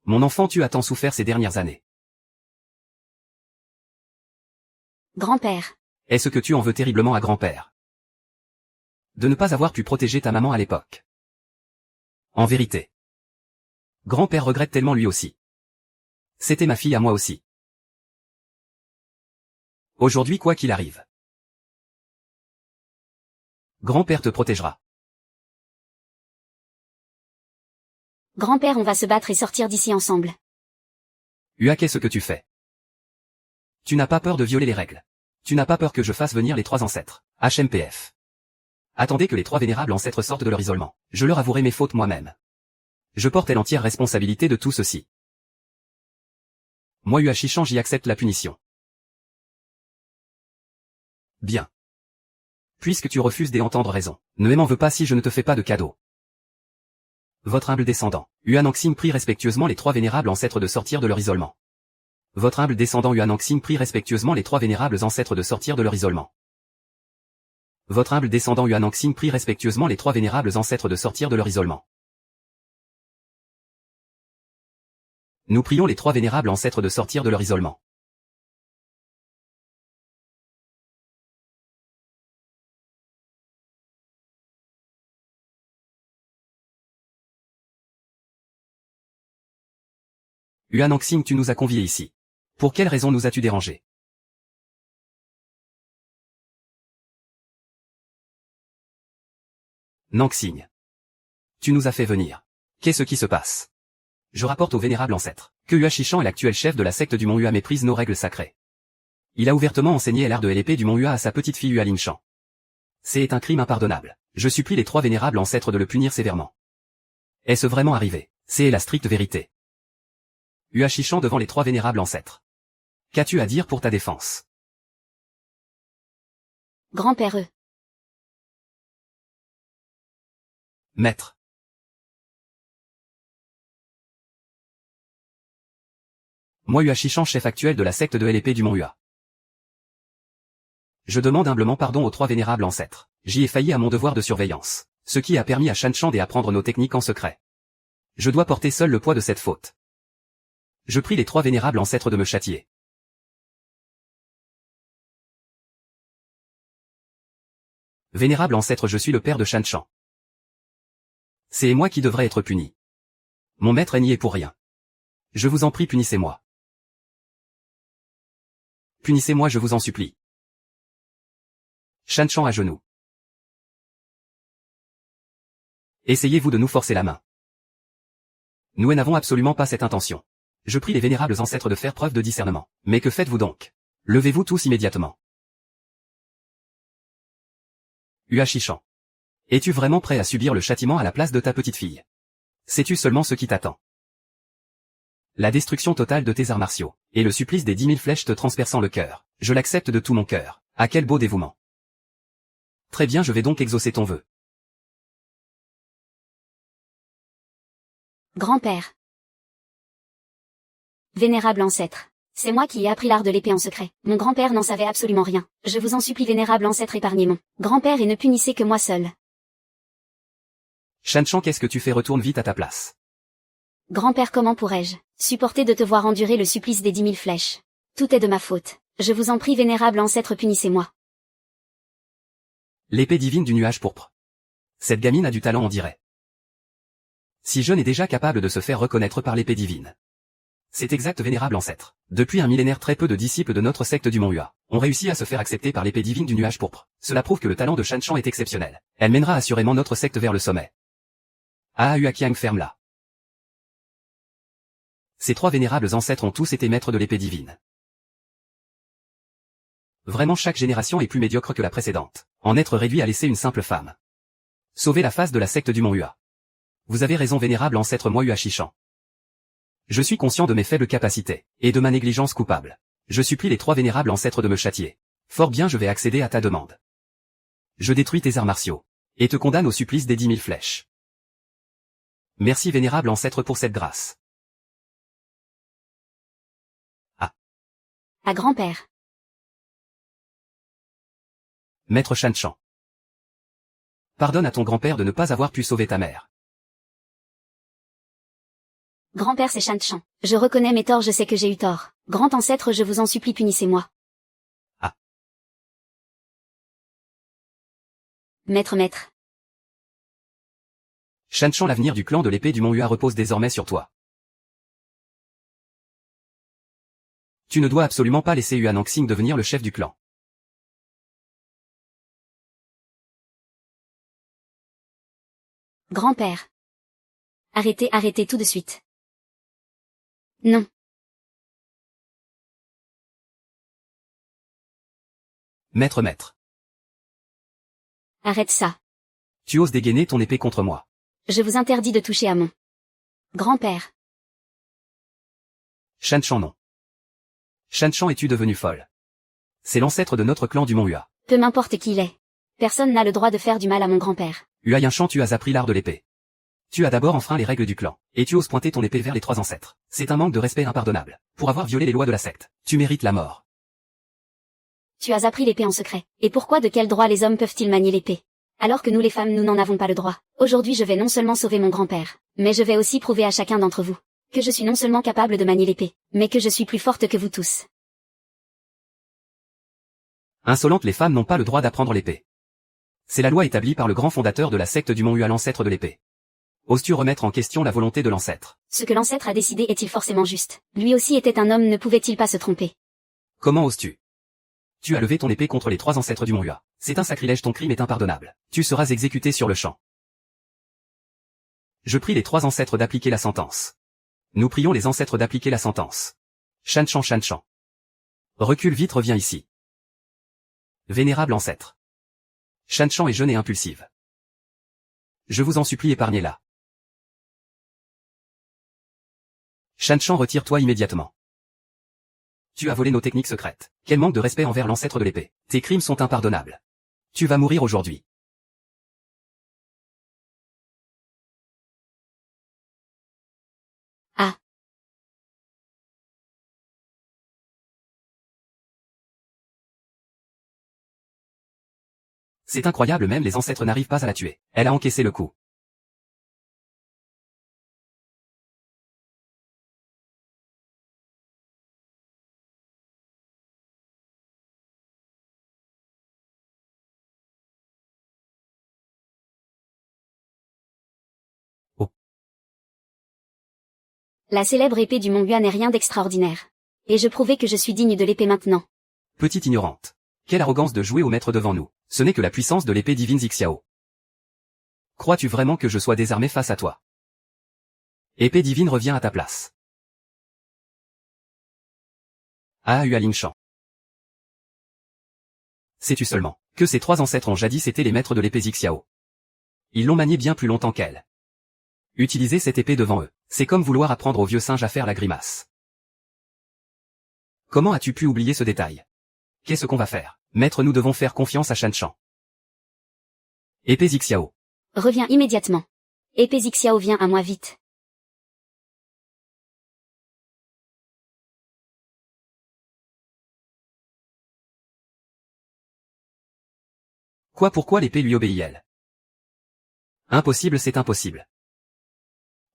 Mon enfant, tu as tant souffert ces dernières années. Grand-père. Est-ce que tu en veux terriblement à grand-père? De ne pas avoir pu protéger ta maman à l'époque. En vérité. Grand-père regrette tellement lui aussi. C'était ma fille à moi aussi. Aujourd'hui, quoi qu'il arrive, grand-père te protégera. Grand-père, on va se battre et sortir d'ici ensemble. Qu'est-ce que tu fais? Tu n'as pas peur de violer les règles. Tu n'as pas peur que je fasse venir les 3 ancêtres. HMPF. Attendez que les 3 vénérables ancêtres sortent de leur isolement. Je leur avouerai mes fautes moi-même. Je porte l'entière responsabilité de tout ceci. Moi Yuashishan, j'y accepte la punition. Bien. Puisque tu refuses d'entendre raison, ne m'en veux pas si je ne te fais pas de cadeau. Votre humble descendant, Yuananxing, prie respectueusement les 3 vénérables ancêtres de sortir de leur isolement. Votre humble descendant Yuananxing, prie respectueusement les 3 vénérables ancêtres de sortir de leur isolement. Votre humble descendant Yuananxing, prie respectueusement les 3 vénérables ancêtres de sortir de leur isolement. Nous prions les 3 vénérables ancêtres de sortir de leur isolement. Yuananxing, tu nous as conviés ici. Pour quelle raison nous as-tu dérangés? Nanxing. Tu nous as fait venir. Qu'est-ce qui se passe? Je rapporte au vénérable ancêtre que Yuashishan est l'actuel chef de la secte du Mont Hua, méprise nos règles sacrées. Il a ouvertement enseigné l'art de l'épée du Mont Hua à sa petite fille Hua Lingshan. C'est un crime impardonnable. Je supplie les 3 vénérables ancêtres de le punir sévèrement. Est-ce vraiment arrivé? C'est la stricte vérité. Yuashishan devant les 3 vénérables ancêtres. Qu'as-tu à dire pour ta défense? Grand-père Maître. Moi Yuashishan, chef actuel de la secte de l'épée du Mont Hua. Je demande humblement pardon aux 3 vénérables ancêtres. J'y ai failli à mon devoir de surveillance, ce qui a permis à Shanshan d'apprendre nos techniques en secret. Je dois porter seul le poids de cette faute. Je prie les 3 vénérables ancêtres de me châtier. Vénérable ancêtre, je suis le père de Shanshan. C'est moi qui devrais être puni. Mon maître n'y est pour rien. Je vous en prie, punissez-moi. Punissez-moi, je vous en supplie. Shanshan à genoux. Essayez-vous de nous forcer la main. Nous n'avons absolument pas cette intention. Je prie les vénérables ancêtres de faire preuve de discernement. Mais que faites-vous donc? Levez-vous tous immédiatement. Yuashishan. Es-tu vraiment prêt à subir le châtiment à la place de ta petite fille? Sais-tu seulement ce qui t'attend? La destruction totale de tes arts martiaux, et le supplice des 10 000 flèches te transperçant le cœur. Je l'accepte de tout mon cœur. À quel beau dévouement. Très bien, je vais donc exaucer ton vœu. Grand-père. Vénérable ancêtre. C'est moi qui ai appris l'art de l'épée en secret. Mon grand-père n'en savait absolument rien. Je vous en supplie, vénérable ancêtre, épargnez mon grand-père et ne punissez que moi seul. Shanshan, qu'est-ce que tu fais? Retourne vite à ta place. Grand-père, comment pourrais-je supporter de te voir endurer le supplice des 10 000 flèches? Tout est de ma faute. Je vous en prie, vénérable ancêtre, punissez-moi. L'épée divine du nuage pourpre. Cette gamine a du talent, on dirait. Si jeune est déjà capable de se faire reconnaître par l'épée divine. C'est exact, vénérable ancêtre. Depuis un millénaire, très peu de disciples de notre secte du Mont Hua ont réussi à se faire accepter par l'épée divine du nuage pourpre. Cela prouve que le talent de Shanshan est exceptionnel. Elle mènera assurément notre secte vers le sommet. Ah, Huaqiang, ferme-la. Ces 3 vénérables ancêtres ont tous été maîtres de l'épée divine. Vraiment, chaque génération est plus médiocre que la précédente. En être réduit à laisser une simple femme. Sauver la face de la secte du Mont Hua. Vous avez raison, vénérable ancêtre, moi Yuashishan. Je suis conscient de mes faibles capacités, et de ma négligence coupable. Je supplie les trois vénérables ancêtres de me châtier. Fort bien, je vais accéder à ta demande. Je détruis tes arts martiaux, et te condamne au supplice des 10 000 flèches. Merci vénérable ancêtre pour cette grâce. À grand-père. Maître Shanshan. Pardonne à ton grand-père de ne pas avoir pu sauver ta mère. Grand-père, c'est Shanshan. Je reconnais mes torts, je sais que j'ai eu tort. Grand ancêtre, je vous en supplie, punissez-moi. Maître. Shanshan, l'avenir du clan de l'épée du Mont Hua repose désormais sur toi. Tu ne dois absolument pas laisser Yuan Anxing devenir le chef du clan. Grand-père. Arrêtez tout de suite. Non. Maître. Arrête ça. Tu oses dégainer ton épée contre moi. Je vous interdis de toucher à mon grand-père. Shanshan, non. Shanshan, es-tu devenu folle? C'est l'ancêtre de notre clan du Mont Hua. Peu m'importe qui il est. Personne n'a le droit de faire du mal à mon grand-père. Huayinshan, tu as appris l'art de l'épée. Tu as d'abord enfreint les règles du clan, et tu oses pointer ton épée vers les trois ancêtres. C'est un manque de respect impardonnable. Pour avoir violé les lois de la secte, tu mérites la mort. Tu as appris l'épée en secret. Et pourquoi, de quel droit les hommes peuvent-ils manier l'épée? Alors que nous les femmes, nous n'en avons pas le droit. Aujourd'hui, je vais non seulement sauver mon grand-père, mais je vais aussi prouver à chacun d'entre vous que je suis non seulement capable de manier l'épée, mais que je suis plus forte que vous tous. Insolentes, les femmes n'ont pas le droit d'apprendre l'épée. C'est la loi établie par le grand fondateur de la secte du Mont Hua, l'ancêtre de l'épée. Oses-tu remettre en question la volonté de l'ancêtre? Ce que l'ancêtre a décidé est-il forcément juste? Lui aussi était un homme, ne pouvait-il pas se tromper? Comment oses-tu? Tu as levé ton épée contre les trois ancêtres du Mont Hua. C'est un sacrilège, ton crime est impardonnable. Tu seras exécuté sur le champ. Je prie les trois ancêtres d'appliquer la sentence. Nous prions les ancêtres d'appliquer la sentence. Shanshan. Recule vite, reviens ici. Vénérable ancêtre. Shanshan est jeune et impulsive. Je vous en supplie, épargnez-la. Shanshan, retire-toi immédiatement. Tu as volé nos techniques secrètes. Quel manque de respect envers l'ancêtre de l'épée. Tes crimes sont impardonnables. Tu vas mourir aujourd'hui. Ah. C'est incroyable, même les ancêtres n'arrivent pas à la tuer. Elle a encaissé le coup. Oh. La célèbre épée du Mont Hua n'est rien d'extraordinaire. Et je prouvais que je suis digne de l'épée maintenant. Petite ignorante. Quelle arrogance de jouer au maître devant nous. Ce n'est que la puissance de l'épée divine Xiao. Crois-tu vraiment que je sois désarmé face à toi? Épée divine, reviens à ta place. Ah, Hualingshan. Sais-tu seulement que ces trois ancêtres ont jadis été les maîtres de l'épée Xiao? Ils l'ont maniée bien plus longtemps qu'elle. Utiliser cette épée devant eux, c'est comme vouloir apprendre au vieux singe à faire la grimace. Comment as-tu pu oublier ce détail? Qu'est-ce qu'on va faire? Maître, nous devons faire confiance à Shanshan. Épée Xiao. Reviens immédiatement. Épée Xiao, viens à moi vite. Pourquoi l'épée lui obéit-elle? Impossible, c'est impossible.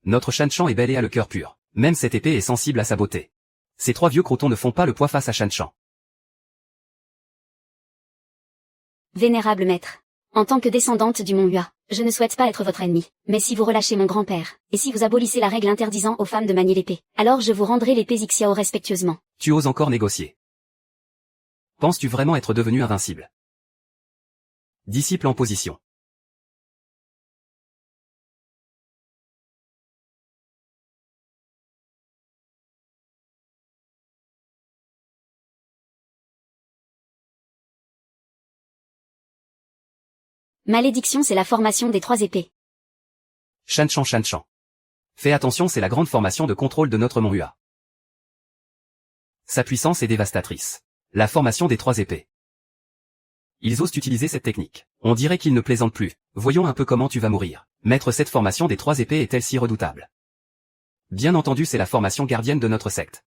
Notre Shanshan est belle et a le cœur pur. Même cette épée est sensible à sa beauté. Ces trois vieux crotons ne font pas le poids face à Shanshan. Vénérable maître. En tant que descendante du Mont Hua, je ne souhaite pas être votre ennemi. Mais si vous relâchez mon grand-père, et si vous abolissez la règle interdisant aux femmes de manier l'épée, alors je vous rendrai l'épée Xiao respectueusement. Tu oses encore négocier? Penses-tu vraiment être devenu invincible? Disciple en position. Malédiction, c'est la formation des trois épées. Shanshan. Fais attention, c'est la grande formation de contrôle de notre Mont Hua. Sa puissance est dévastatrice. La formation des 3 épées. Ils osent utiliser cette technique. On dirait qu'ils ne plaisantent plus. Voyons un peu comment tu vas mourir. Maître, cette formation des 3 épées est-elle si redoutable? Bien entendu, c'est la formation gardienne de notre secte.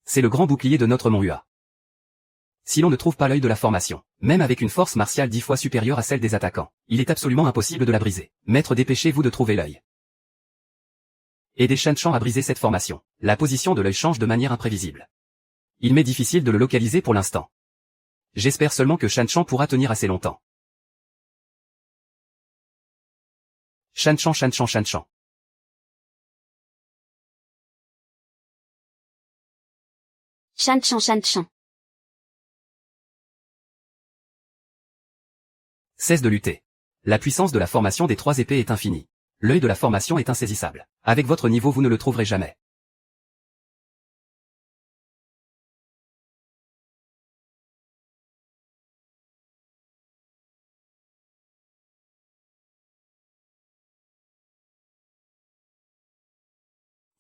C'est le grand bouclier de notre Mont Hua. Si l'on ne trouve pas l'œil de la formation, même avec une force martiale 10 fois supérieure à celle des attaquants, il est absolument impossible de la briser. Maître, dépêchez-vous de trouver l'œil. Aidez Shan Chan à briser cette formation. La position de l'œil change de manière imprévisible. Il m'est difficile de le localiser pour l'instant. J'espère seulement que Shan Chan pourra tenir assez longtemps. Shan Chan, Shan Chan, Shan Chan. Shan Chan, Shan Chan. Cesse de lutter. La puissance de la formation des 3 épées est infinie. L'œil de la formation est insaisissable. Avec votre niveau, vous ne le trouverez jamais.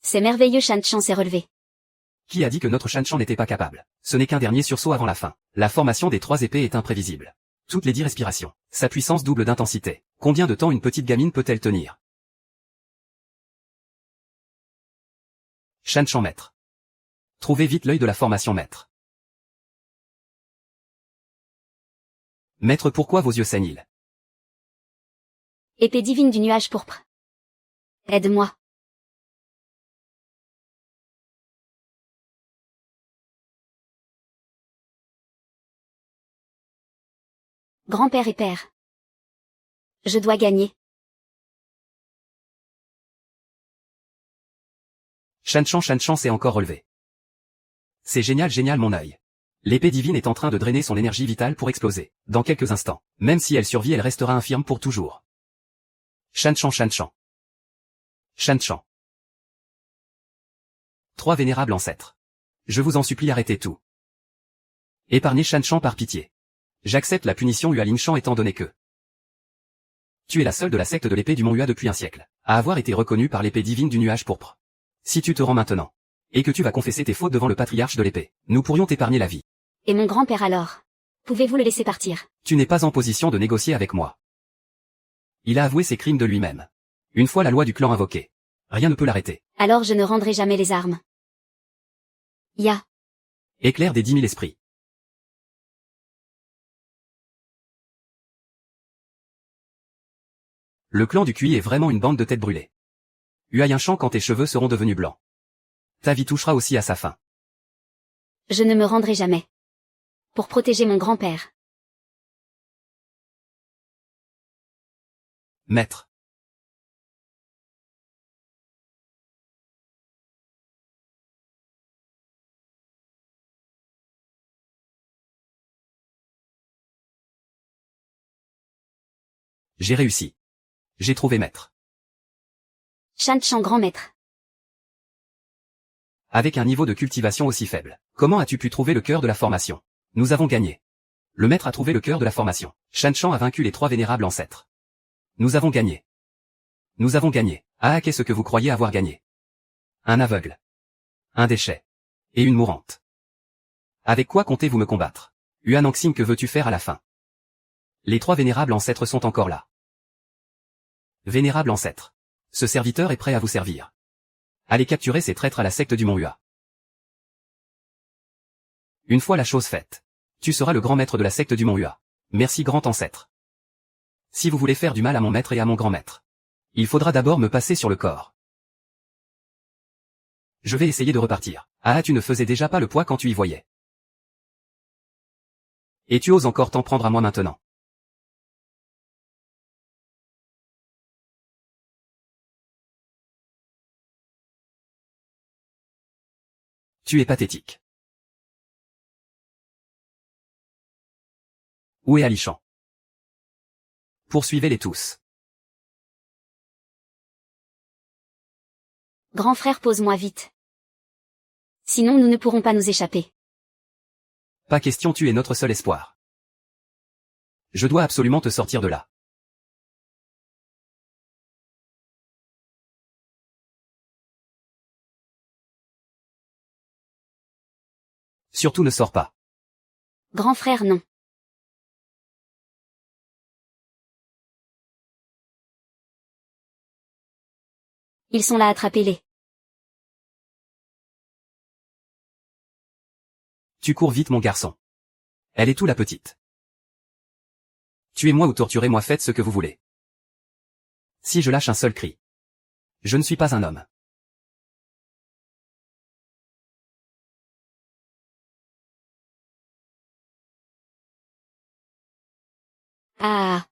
C'est merveilleux, Shan Chan s'est relevé. Qui a dit que notre Shan Chan n'était pas capable? Ce n'est qu'un dernier sursaut avant la fin. La formation des 3 épées est imprévisible. Toutes les 10 respirations. Sa puissance double d'intensité. Combien de temps une petite gamine peut-elle tenir? Shan Chan, maître. Trouvez vite l'œil de la formation, maître. Maître, pourquoi vos yeux saignent-ils? Épée divine du nuage pourpre. Aide-moi. Grand-père et père. Je dois gagner. Shan Chan s'est encore relevé. C'est génial, génial, mon œil. L'épée divine est en train de drainer son énergie vitale pour exploser. Dans quelques instants. Même si elle survit, elle restera infirme pour toujours. Shan Chan, Shan Chan. Shan Chan. 3 vénérables ancêtres. Je vous en supplie, arrêtez tout. Épargnez Shan Chan par pitié. J'accepte la punition Hua Lingshan étant donné que tu es la seule de la secte de l'épée du Mont Hua depuis un siècle, à avoir été reconnue par l'épée divine du nuage pourpre. Si tu te rends maintenant, et que tu vas confesser tes fautes devant le patriarche de l'épée, nous pourrions t'épargner la vie. Et mon grand-père alors? Pouvez-vous le laisser partir? Tu n'es pas en position de négocier avec moi. Il a avoué ses crimes de lui-même. Une fois la loi du clan invoquée, rien ne peut l'arrêter. Alors je ne rendrai jamais les armes. Ya. Éclair des 10 000 esprits. Le clan du QI est vraiment une bande de têtes brûlées. Hua Lingshan, quand tes cheveux seront devenus blancs, ta vie touchera aussi à sa fin. Je ne me rendrai jamais. Pour protéger mon grand-père. Maître. J'ai réussi. J'ai trouvé maître. Shan Chan, grand maître. Avec un niveau de cultivation aussi faible, comment as-tu pu trouver le cœur de la formation? Nous avons gagné. Le maître a trouvé le cœur de la formation. Shan Chan a vaincu les 3 vénérables ancêtres. Nous avons gagné. Nous avons gagné. Ah, qu'est-ce que vous croyez avoir gagné? Un aveugle. Un déchet. Et une mourante. Avec quoi comptez-vous me combattre? Hua Nangxing, que veux-tu faire à la fin? Les 3 vénérables ancêtres sont encore là. Vénérable ancêtre. Ce serviteur est prêt à vous servir. Allez capturer ces traîtres à la secte du Mont Hua. Une fois la chose faite, tu seras le grand maître de la secte du Mont Hua. Merci, grand ancêtre. Si vous voulez faire du mal à mon maître et à mon grand maître, il faudra d'abord me passer sur le corps. Je vais essayer de repartir. Ah, tu ne faisais déjà pas le poids quand tu y voyais. Et tu oses encore t'en prendre à moi maintenant. Tu es pathétique. Où est Alishan? Poursuivez-les tous. Grand frère, pose-moi vite. Sinon nous ne pourrons pas nous échapper. Pas question, tu es notre seul espoir. Je dois absolument te sortir de là. Surtout ne sors pas. Grand frère, non. Ils sont là, attrapez-les. Tu cours vite mon garçon. Elle est où la petite? Tuez-moi ou torturez-moi, faites ce que vous voulez. Si je lâche un seul cri. Je ne suis pas un homme. Ah.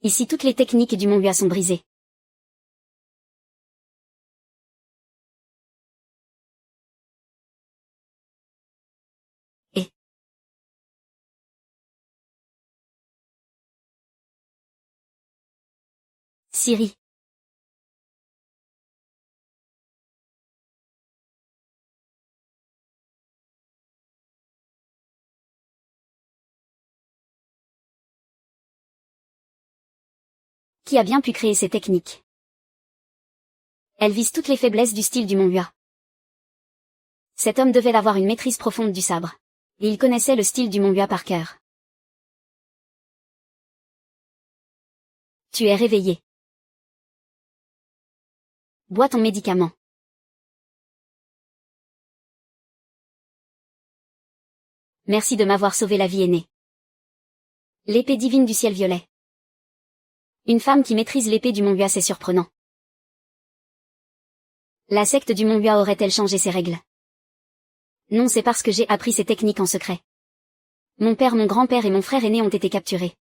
Ici toutes les techniques du Mongbua sont brisées. Et Siri. Qui a bien pu créer ces techniques? Elles visent toutes les faiblesses du style du Mongbua. Cet homme devait avoir une maîtrise profonde du sabre. Et il connaissait le style du Mongbua par cœur. Tu es réveillé. Bois ton médicament. Merci de m'avoir sauvé la vie, aînée. L'épée divine du ciel violet. Une femme qui maîtrise l'épée du Mongbua, c'est surprenant. La secte du Mongbua aurait-elle changé ses règles? Non, c'est parce que j'ai appris ces techniques en secret. Mon père, mon grand-père et mon frère aîné ont été capturés.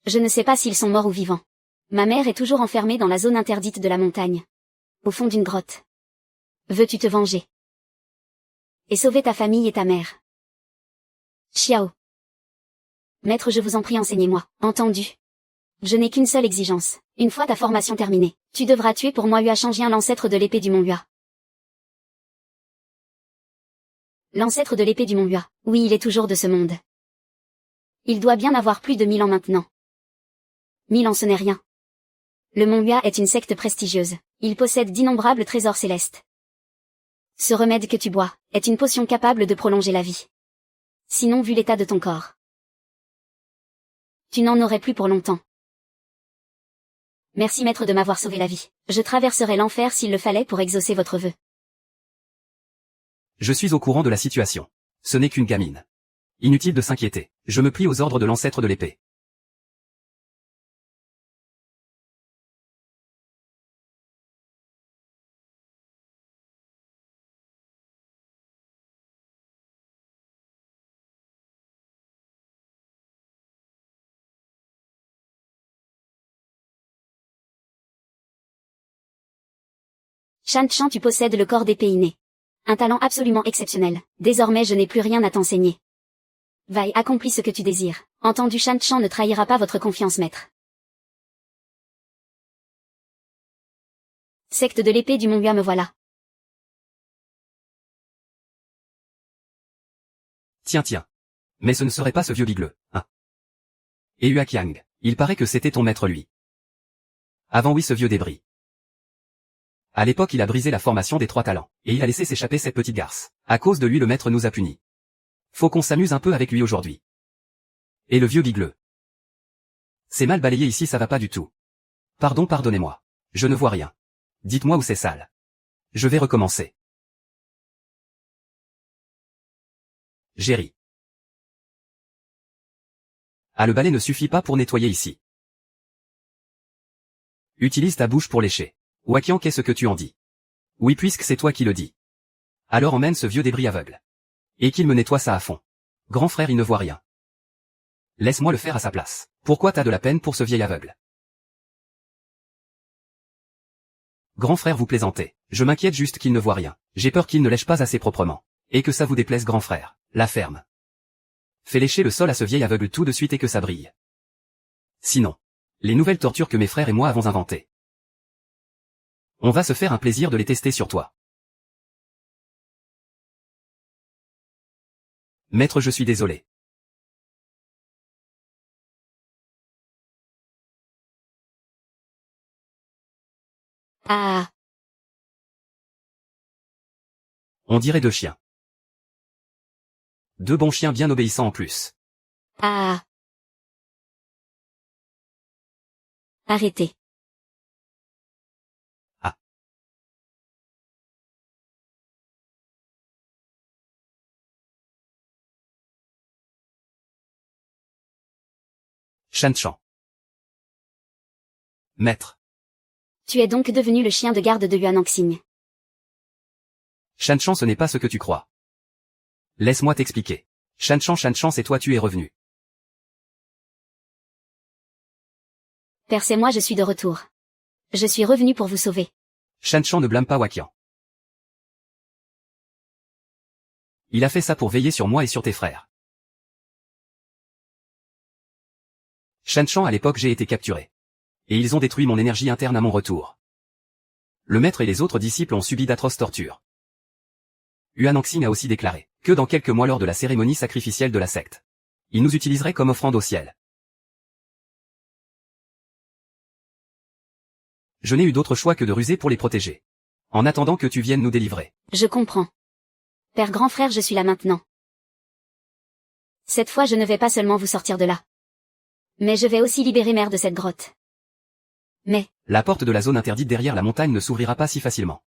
Je ne sais pas s'ils sont morts ou vivants. Ma mère est toujours enfermée dans la zone interdite de la montagne. Au fond d'une grotte. Veux-tu te venger? Et sauver ta famille et ta mère? Xiao. Maître, je vous en prie, enseignez-moi. Entendu. Je n'ai qu'une seule exigence. Une fois ta formation terminée, tu devras tuer pour moi Hua Shangjian, l'ancêtre de l'épée du Mongbua. L'ancêtre de l'épée du Mongbua. Oui, il est toujours de ce monde. Il doit bien avoir plus de 1000 ans maintenant. 1000 ans, ce n'est rien. Le Mongbua est une secte prestigieuse. Il possède d'innombrables trésors célestes. Ce remède que tu bois est une potion capable de prolonger la vie. Sinon, vu l'état de ton corps, tu n'en aurais plus pour longtemps. Merci maître de m'avoir sauvé la vie. Je traverserai l'enfer s'il le fallait pour exaucer votre vœu. Je suis au courant de la situation. Ce n'est qu'une gamine. Inutile de s'inquiéter. Je me plie aux ordres de l'ancêtre de l'épée. Shan Chan, tu possèdes le corps d'épée inné. Un talent absolument exceptionnel. Désormais je n'ai plus rien à t'enseigner. Vaille, accomplis ce que tu désires. Entendu, Shan Chan ne trahira pas votre confiance, maître. Secte de l'épée du Mongbua, me voilà. Tiens. Mais ce ne serait pas ce vieux bigleux, hein? Et Hua Qiang, il paraît que c'était ton maître lui. Avant oui, ce vieux débris. À l'époque il a brisé la formation des 3 talents, et il a laissé s'échapper cette petite garce. À cause de lui le maître nous a punis. Faut qu'on s'amuse un peu avec lui aujourd'hui. Et le vieux bigleux. C'est mal balayé ici, ça va pas du tout. Pardonnez-moi. Je ne vois rien. Dites-moi où c'est sale. Je vais recommencer. J'ai ri. Ah, le balai ne suffit pas pour nettoyer ici. Utilise ta bouche pour lécher. Hua Qiang, qu'est-ce que tu en dis? Oui, puisque c'est toi qui le dis. Alors emmène ce vieux débris aveugle. Et qu'il me nettoie ça à fond. Grand frère, il ne voit rien. Laisse-moi le faire à sa place. Pourquoi t'as de la peine pour ce vieil aveugle? Grand frère, vous plaisantez. Je m'inquiète juste qu'il ne voit rien. J'ai peur qu'il ne lèche pas assez proprement. Et que ça vous déplaise, grand frère. La ferme. Fais lécher le sol à ce vieil aveugle tout de suite et que ça brille. Sinon, Les nouvelles tortures que mes frères et moi avons inventées. On va se faire un plaisir de les tester sur toi. Maître, je suis désolé. Ah. On dirait 2 chiens. 2 bons chiens bien obéissants en plus. Ah. Arrêtez. Ah. Shanshan. Maître. Tu es donc devenu le chien de garde de Yuan Anxing. Shanshan, ce n'est pas ce que tu crois. Laisse-moi t'expliquer. Shanshan, c'est toi, tu es revenu. Père, c'est moi, je suis de retour. Je suis revenu pour vous sauver. Shanshan ne blâme pas Waqian. Il a fait ça pour veiller sur moi et sur tes frères. Shanshan, à l'époque j'ai été capturé. Et ils ont détruit mon énergie interne à mon retour. Le maître et les autres disciples ont subi d'atroces tortures. Yuan Anxing a aussi déclaré que dans quelques mois lors de la cérémonie sacrificielle de la secte, il nous utiliserait comme offrande au ciel. Je n'ai eu d'autre choix que de ruser pour les protéger. En attendant que tu viennes nous délivrer. Je comprends. Père grand frère, je suis là maintenant. Cette fois, je ne vais pas seulement vous sortir de là. Mais je vais aussi libérer Mère de cette grotte. Mais, La porte de la zone interdite derrière la montagne ne s'ouvrira pas si facilement.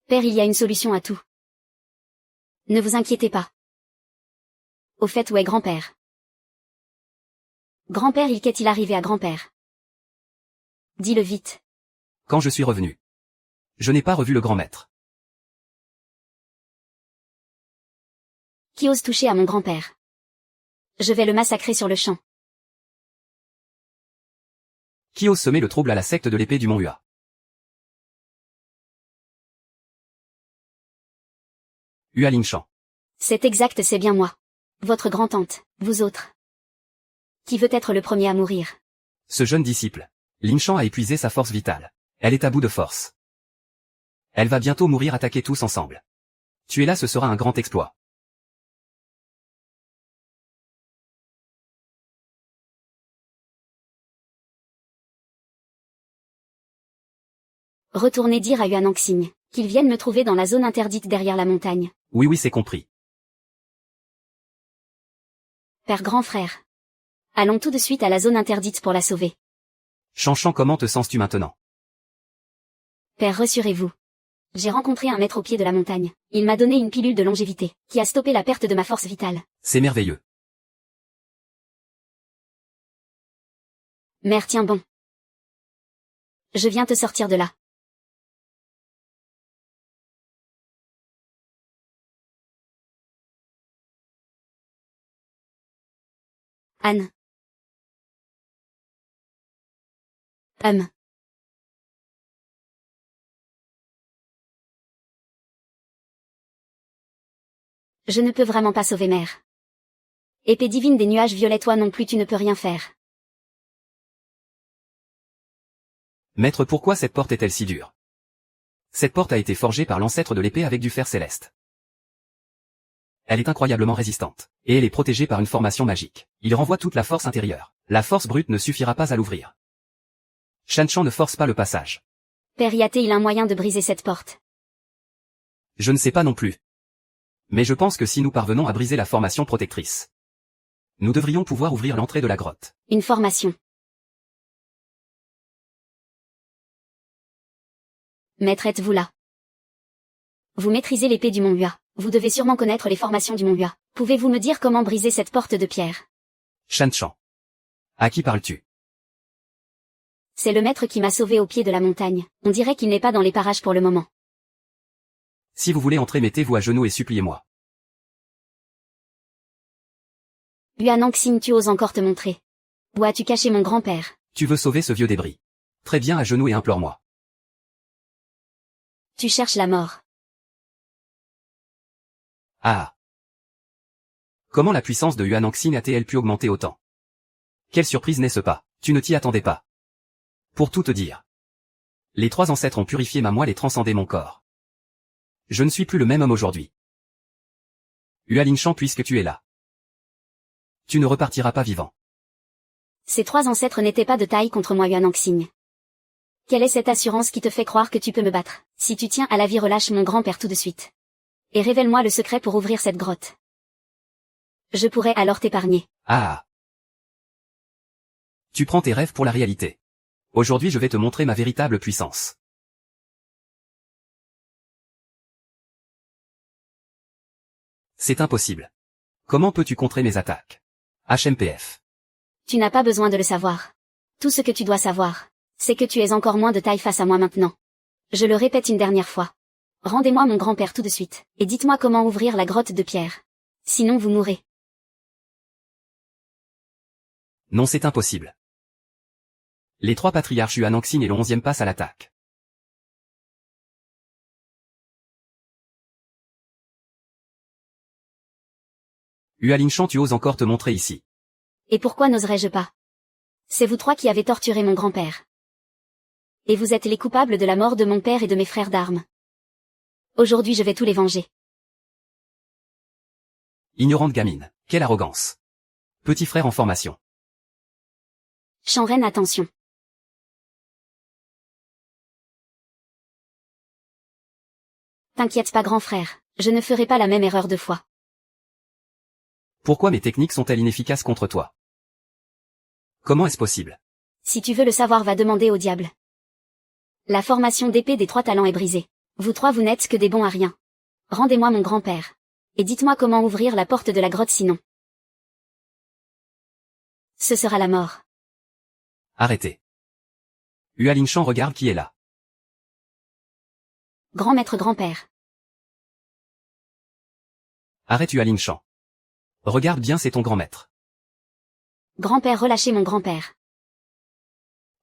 Père, il y a une solution à tout. Ne vous inquiétez pas. Au fait, où est grand-père? Grand-père, qu'est-il arrivé à grand-père? Dis-le vite. Quand je suis revenu, je n'ai pas revu le grand maître. Qui ose toucher à mon grand-père? Je vais le massacrer sur le champ. Qui ose semer le trouble à la secte de l'épée du Mont Hua? Hua Lingshan. C'est exact, c'est bien moi. Votre grand-tante, vous autres. Qui veut être le premier à mourir? Ce jeune disciple, Lingshan a épuisé sa force vitale. Elle est à bout de force. Elle va bientôt mourir attaqués tous ensemble. Tu es là, ce sera un grand exploit. Retournez dire à Yuan Anxing qu'il vienne me trouver dans la zone interdite derrière la montagne. Oui, c'est compris. Père grand frère. Allons tout de suite à la zone interdite pour la sauver. Shanshan, comment te sens-tu maintenant? Père, rassurez-vous. J'ai rencontré un maître au pied de la montagne. Il m'a donné une pilule de longévité, qui a stoppé la perte de ma force vitale. C'est merveilleux. Mère, tiens bon. Je viens te sortir de là. Anne. Je ne peux vraiment pas sauver Mère. Épée divine des nuages violets, toi non plus tu ne peux rien faire. Maître, pourquoi cette porte est-elle si dure? Cette porte a été forgée par l'ancêtre de l'épée avec du fer céleste. Elle est incroyablement résistante, et elle est protégée par une formation magique. Il renvoie toute la force intérieure. La force brute ne suffira pas à l'ouvrir. Shanshan ne force pas le passage. Père Yate, il a un moyen de briser cette porte. Je ne sais pas non plus. Mais je pense que si nous parvenons à briser la formation protectrice, nous devrions pouvoir ouvrir l'entrée de la grotte. Une formation. Maître, êtes-vous là? Vous maîtrisez l'épée du Mont Hua. Vous devez sûrement connaître les formations du Mont Hua. Pouvez-vous me dire comment briser cette porte de pierre? Shanshan. À qui parles-tu? C'est le maître qui m'a sauvé au pied de la montagne. On dirait qu'il n'est pas dans les parages pour le moment. Si vous voulez entrer, mettez-vous à genoux et suppliez-moi. Yuan Anxing, tu oses encore te montrer. Où as-tu caché mon grand-père? Tu veux sauver ce vieux débris. Très bien, à genoux et implore-moi. Tu cherches la mort. Ah. Comment la puissance de Yuan Anxing a-t-elle pu augmenter autant? Quelle surprise n'est-ce pas? Tu ne t'y attendais pas. Pour tout te dire. Les 3 ancêtres ont purifié ma moelle et transcendé mon corps. Je ne suis plus le même homme aujourd'hui. Hualinshan, puisque tu es là. Tu ne repartiras pas vivant. Ces 3 ancêtres n'étaient pas de taille contre moi, Yuan Anxing. Quelle est cette assurance qui te fait croire que tu peux me battre? Si tu tiens à la vie, relâche mon grand-père tout de suite. Et révèle-moi le secret pour ouvrir cette grotte. Je pourrais alors t'épargner. Ah. Tu prends tes rêves pour la réalité. Aujourd'hui je vais te montrer ma véritable puissance. C'est impossible. Comment peux-tu contrer mes attaques? HMPF. Tu n'as pas besoin de le savoir. Tout ce que tu dois savoir, c'est que tu es encore moins de taille face à moi maintenant. Je le répète une dernière fois. Rendez-moi mon grand-père tout de suite, et dites-moi comment ouvrir la grotte de pierre. Sinon vous mourrez. Non, c'est impossible. Les 3 patriarches Yuan Anxing et le 11e passent à l'attaque. Hualinshan, tu oses encore te montrer ici. Et pourquoi n'oserais-je pas? C'est vous 3 qui avez torturé mon grand-père. Et vous êtes les coupables de la mort de mon père et de mes frères d'armes. Aujourd'hui je vais tous les venger. Ignorante gamine, quelle arrogance. Petit frère en formation. Shanren, attention. T'inquiète pas, grand frère, je ne ferai pas la même erreur 2 fois. Pourquoi mes techniques sont-elles inefficaces contre toi? Comment est-ce possible? Si tu veux le savoir, va demander au diable. La formation d'épée des 3 talents est brisée. Vous 3 vous n'êtes que des bons à rien. Rendez-moi mon grand-père. Et dites-moi comment ouvrir la porte de la grotte sinon. Ce sera la mort. Arrêtez. Hualinshan, regarde qui est là. Grand maître grand-père. Arrête Hualinshan. Regarde bien, c'est ton grand maître. Grand-père, relâchez mon grand-père.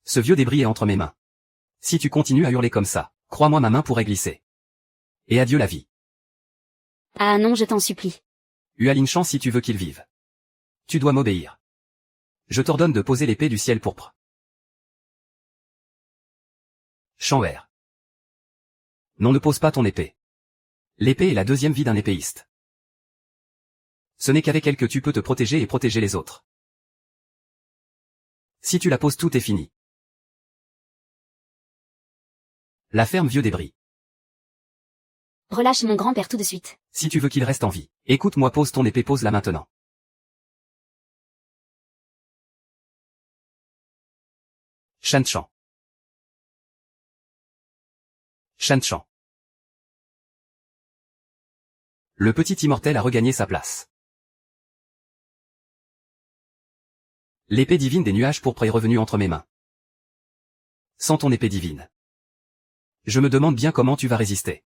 Ce vieux débris est entre mes mains. Si tu continues à hurler comme ça, crois-moi, ma main pourrait glisser. Et adieu la vie. Ah non, je t'en supplie. Hualinshan, si tu veux qu'il vive, tu dois m'obéir. Je t'ordonne de poser l'épée du ciel pourpre. Shanwer. Non, ne pose pas ton épée. L'épée est la 2e vie d'un épéiste. Ce n'est qu'avec elle que tu peux te protéger et protéger les autres. Si tu la poses, tout est fini. La ferme, vieux débris. Relâche mon grand-père tout de suite. Si tu veux qu'il reste en vie, écoute-moi, pose ton épée, pose-la maintenant. Shanchan. Shanchan. Le petit immortel a regagné sa place. L'épée divine des nuages pourpres est revenue entre mes mains. Sans ton épée divine, je me demande bien comment tu vas résister.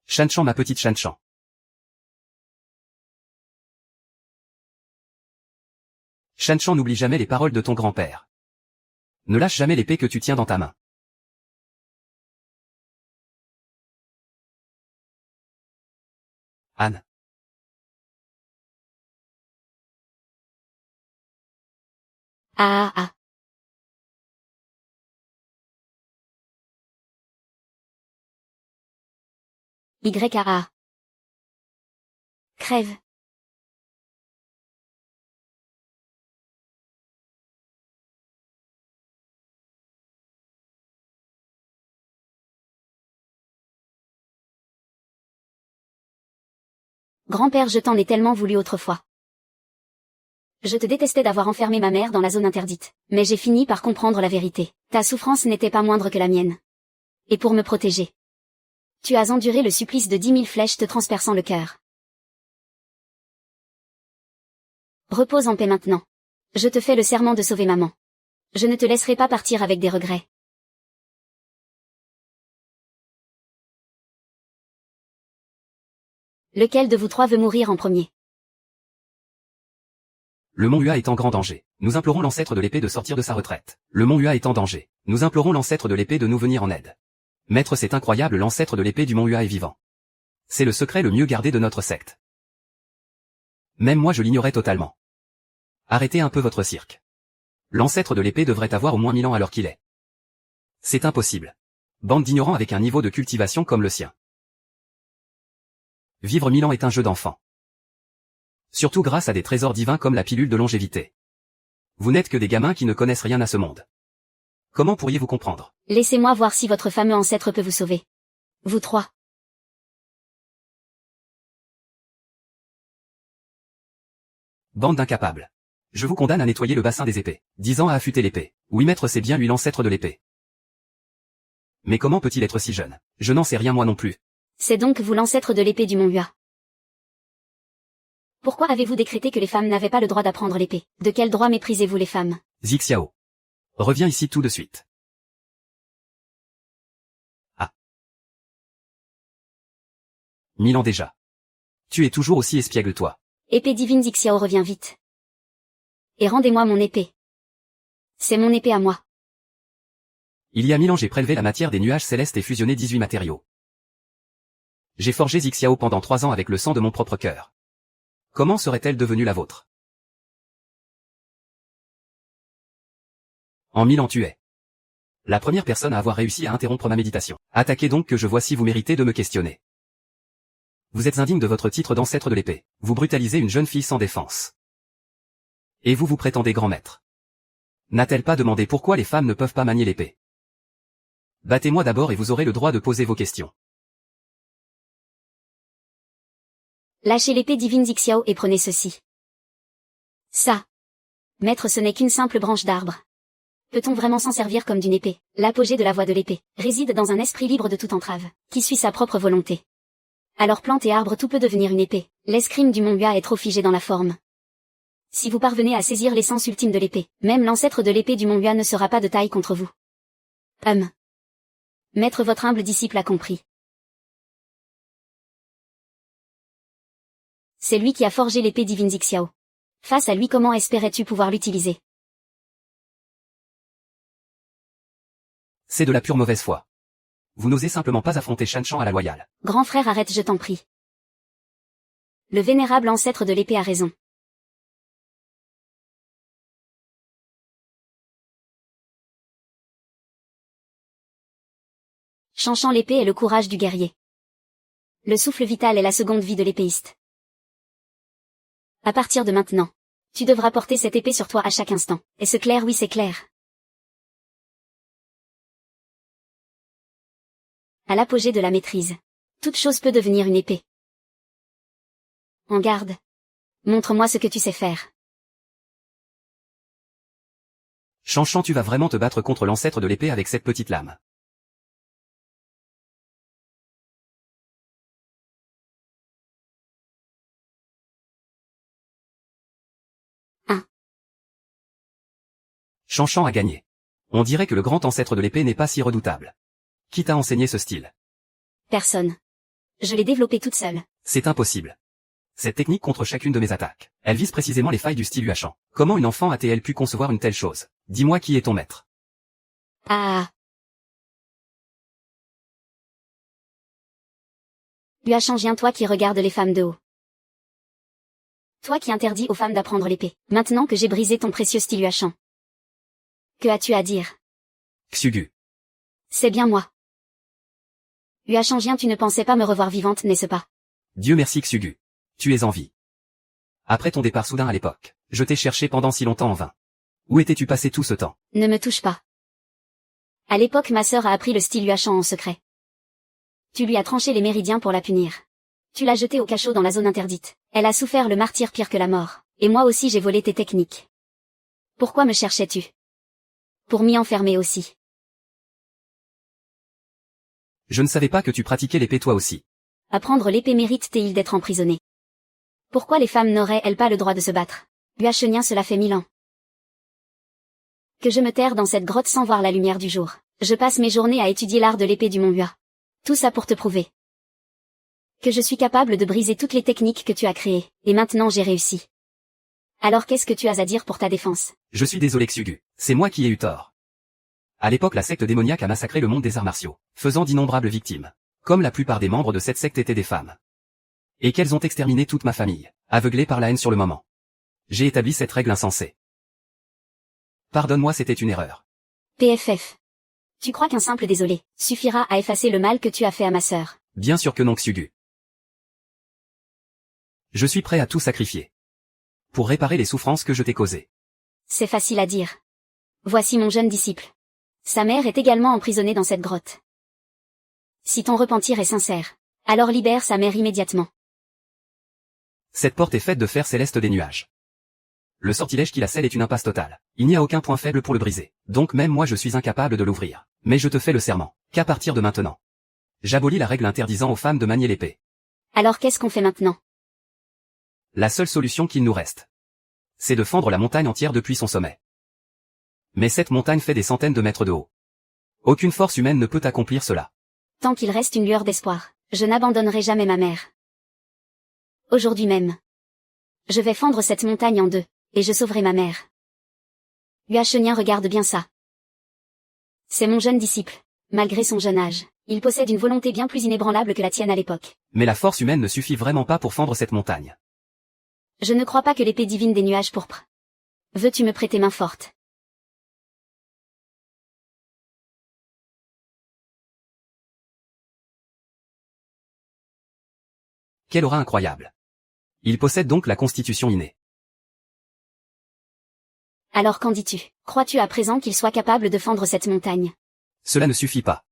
Shanchan, ma petite Shanchan. Shanchan, n'oublie jamais les paroles de ton grand-père. Ne lâche jamais l'épée que tu tiens dans ta main. Anne. Ah ah ah. YAA. Crève. Grand-père, je t'en ai tellement voulu autrefois. Je te détestais d'avoir enfermé ma mère dans la zone interdite, mais j'ai fini par comprendre la vérité. Ta souffrance n'était pas moindre que la mienne. Et pour me protéger, tu as enduré le supplice de 10 000 flèches te transperçant le cœur. Repose en paix maintenant. Je te fais le serment de sauver maman. Je ne te laisserai pas partir avec des regrets. Lequel de vous 3 veut mourir en premier? Le mont Hua est en grand danger. Nous implorons l'ancêtre de l'épée de sortir de sa retraite. Le mont Hua est en danger. Nous implorons l'ancêtre de l'épée de nous venir en aide. Maître, c'est incroyable, l'ancêtre de l'épée du mont Hua est vivant. C'est le secret le mieux gardé de notre secte. Même moi je l'ignorais totalement. Arrêtez un peu votre cirque. L'ancêtre de l'épée devrait avoir au moins 1000 ans à l'heure qu'il est. C'est impossible. Bande d'ignorants avec un niveau de cultivation comme le sien. Vivre 1000 ans est un jeu d'enfant. Surtout grâce à des trésors divins comme la pilule de longévité. Vous n'êtes que des gamins qui ne connaissent rien à ce monde. Comment pourriez-vous comprendre? Laissez-moi voir si votre fameux ancêtre peut vous sauver. Vous trois. Bande d'incapables. Je vous condamne à nettoyer le bassin des épées. 10 ans à affûter l'épée. Oui maître, c'est bien lui l'ancêtre de l'épée. Mais comment peut-il être si jeune? Je n'en sais rien moi non plus. C'est donc vous l'ancêtre de l'épée du Mont Hua. Pourquoi avez-vous décrété que les femmes n'avaient pas le droit d'apprendre l'épée? De quel droit méprisez-vous les femmes? Zixiao. Reviens ici tout de suite. Ah. 1000 ans déjà. Tu es toujours aussi espiègle toi. Épée divine Zixiao, reviens vite. Et rendez-moi mon épée. C'est mon épée à moi. Il y a 1000 ans j'ai prélevé la matière des nuages célestes et fusionné 18 matériaux. J'ai forgé Zixiao pendant 3 ans avec le sang de mon propre cœur. Comment serait-elle devenue la vôtre? En 1000 ans tu es la première personne à avoir réussi à interrompre ma méditation. Attaquez donc que je vois si vous méritez de me questionner. Vous êtes indigne de votre titre d'ancêtre de l'épée. Vous brutalisez une jeune fille sans défense. Et vous vous prétendez grand maître. N'a-t-elle pas demandé pourquoi les femmes ne peuvent pas manier l'épée? Battez-moi d'abord et vous aurez le droit de poser vos questions. Lâchez l'épée divine Zixiao et prenez ceci. Ça. Maître, ce n'est qu'une simple branche d'arbre. Peut-on vraiment s'en servir comme d'une épée? L'apogée de la voie de l'épée réside dans un esprit libre de toute entrave, qui suit sa propre volonté. Alors plante et arbre tout peut devenir une épée. L'escrime du Mont Hua est trop figé dans la forme. Si vous parvenez à saisir l'essence ultime de l'épée, même l'ancêtre de l'épée du Mont Hua ne sera pas de taille contre vous. Maître, votre humble disciple a compris. C'est lui qui a forgé l'épée divine Zixiao. Face à lui, comment espérais-tu pouvoir l'utiliser? C'est de la pure mauvaise foi. Vous n'osez simplement pas affronter Shan Shan à la loyale. Grand frère, arrête, je t'en prie. Le vénérable ancêtre de l'épée a raison. Shan Shan, l'épée est le courage du guerrier. Le souffle vital est la seconde vie de l'épéiste. À partir de maintenant, tu devras porter cette épée sur toi à chaque instant. Est-ce clair? Oui, c'est clair. À l'apogée de la maîtrise, toute chose peut devenir une épée. En garde. Montre-moi ce que tu sais faire. Shan Shan, tu vas vraiment te battre contre l'ancêtre de l'épée avec cette petite lame. Shan Shan a gagné. On dirait que le grand ancêtre de l'épée n'est pas si redoutable. Qui t'a enseigné ce style? Personne. Je l'ai développé toute seule. C'est impossible. Cette technique contre chacune de mes attaques, elle vise précisément les failles du style Huachan. Comment une enfant a-t-elle pu concevoir une telle chose? Dis-moi qui est ton maître. Ah. Huachangien, toi qui regardes les femmes de haut. Toi qui interdis aux femmes d'apprendre l'épée. Maintenant que j'ai brisé ton précieux style Huachan. Que as-tu à dire? Xugu. C'est bien moi. Huachangien, tu ne pensais pas me revoir vivante, n'est-ce pas? Dieu merci Xugu. Tu es en vie. Après ton départ soudain à l'époque, je t'ai cherché pendant si longtemps en vain. Où étais-tu passé tout ce temps? Ne me touche pas. À l'époque, ma sœur a appris le style Huachan en secret. Tu lui as tranché les méridiens pour la punir. Tu l'as jetée au cachot dans la zone interdite. Elle a souffert le martyre pire que la mort. Et moi aussi j'ai volé tes techniques. Pourquoi me cherchais-tu? Pour m'y enfermer aussi. Je ne savais pas que tu pratiquais l'épée toi aussi. Apprendre l'épée mérite-t-il d'être emprisonné? Pourquoi les femmes n'auraient-elles pas le droit de se battre? Huachenien, cela fait 1000 ans. Que je me terre dans cette grotte sans voir la lumière du jour. Je passe mes journées à étudier l'art de l'épée du Mont Hua. Tout ça pour te prouver que je suis capable de briser toutes les techniques que tu as créées, et maintenant j'ai réussi. Alors qu'est-ce que tu as à dire pour ta défense? Je suis désolé Xugu, c'est moi qui ai eu tort. À l'époque la secte démoniaque a massacré le monde des arts martiaux, faisant d'innombrables victimes. Comme la plupart des membres de cette secte étaient des femmes. Et qu'elles ont exterminé toute ma famille, aveuglée par la haine sur le moment. J'ai établi cette règle insensée. Pardonne-moi, c'était une erreur. PFF. Tu crois qu'un simple désolé suffira à effacer le mal que tu as fait à ma sœur? Bien sûr que non, Xugu. Je suis prêt à tout sacrifier. Pour réparer les souffrances que je t'ai causées. C'est facile à dire. Voici mon jeune disciple. Sa mère est également emprisonnée dans cette grotte. Si ton repentir est sincère, alors libère sa mère immédiatement. Cette porte est faite de fer céleste des nuages. Le sortilège qui la scelle est une impasse totale. Il n'y a aucun point faible pour le briser. Donc même moi je suis incapable de l'ouvrir. Mais je te fais le serment, qu'à partir de maintenant, j'abolis la règle interdisant aux femmes de manier l'épée. Alors qu'est-ce qu'on fait maintenant? La seule solution qu'il nous reste, c'est de fendre la montagne entière depuis son sommet. Mais cette montagne fait des centaines de mètres de haut. Aucune force humaine ne peut accomplir cela. Tant qu'il reste une lueur d'espoir, je n'abandonnerai jamais ma mère. Aujourd'hui même, je vais fendre cette montagne en deux, et je sauverai ma mère. Huachenien, regarde bien ça. C'est mon jeune disciple. Malgré son jeune âge, il possède une volonté bien plus inébranlable que la tienne à l'époque. Mais la force humaine ne suffit vraiment pas pour fendre cette montagne. Je ne crois pas que l'épée divine des nuages pourpres. Veux-tu me prêter main forte? Quelle aura incroyable. Il possède donc la constitution innée. Alors qu'en dis-tu? Crois-tu à présent qu'il soit capable de fendre cette montagne? Cela ne suffit pas.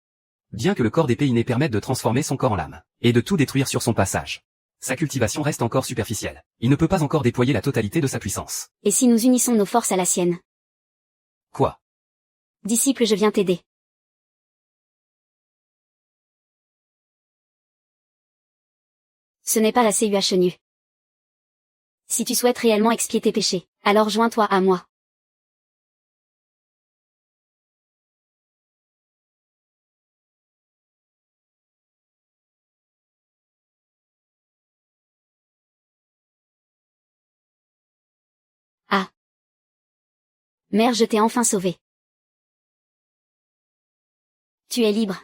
Bien que le corps d'épée inné permette de transformer son corps en lame, et de tout détruire sur son passage, sa cultivation reste encore superficielle. Il ne peut pas encore déployer la totalité de sa puissance. Et si nous unissons nos forces à la sienne? Quoi? Disciple, je viens t'aider. Ce n'est pas assez Huachenu. Si tu souhaites réellement expier tes péchés, alors joins-toi à moi. Ah. Mère, je t'ai enfin sauvée. Tu es libre.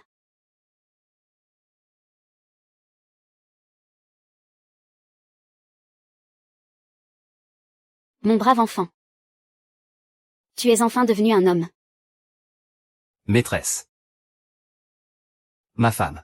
Mon brave enfant. Tu es enfin devenu un homme. Maîtresse. Ma femme.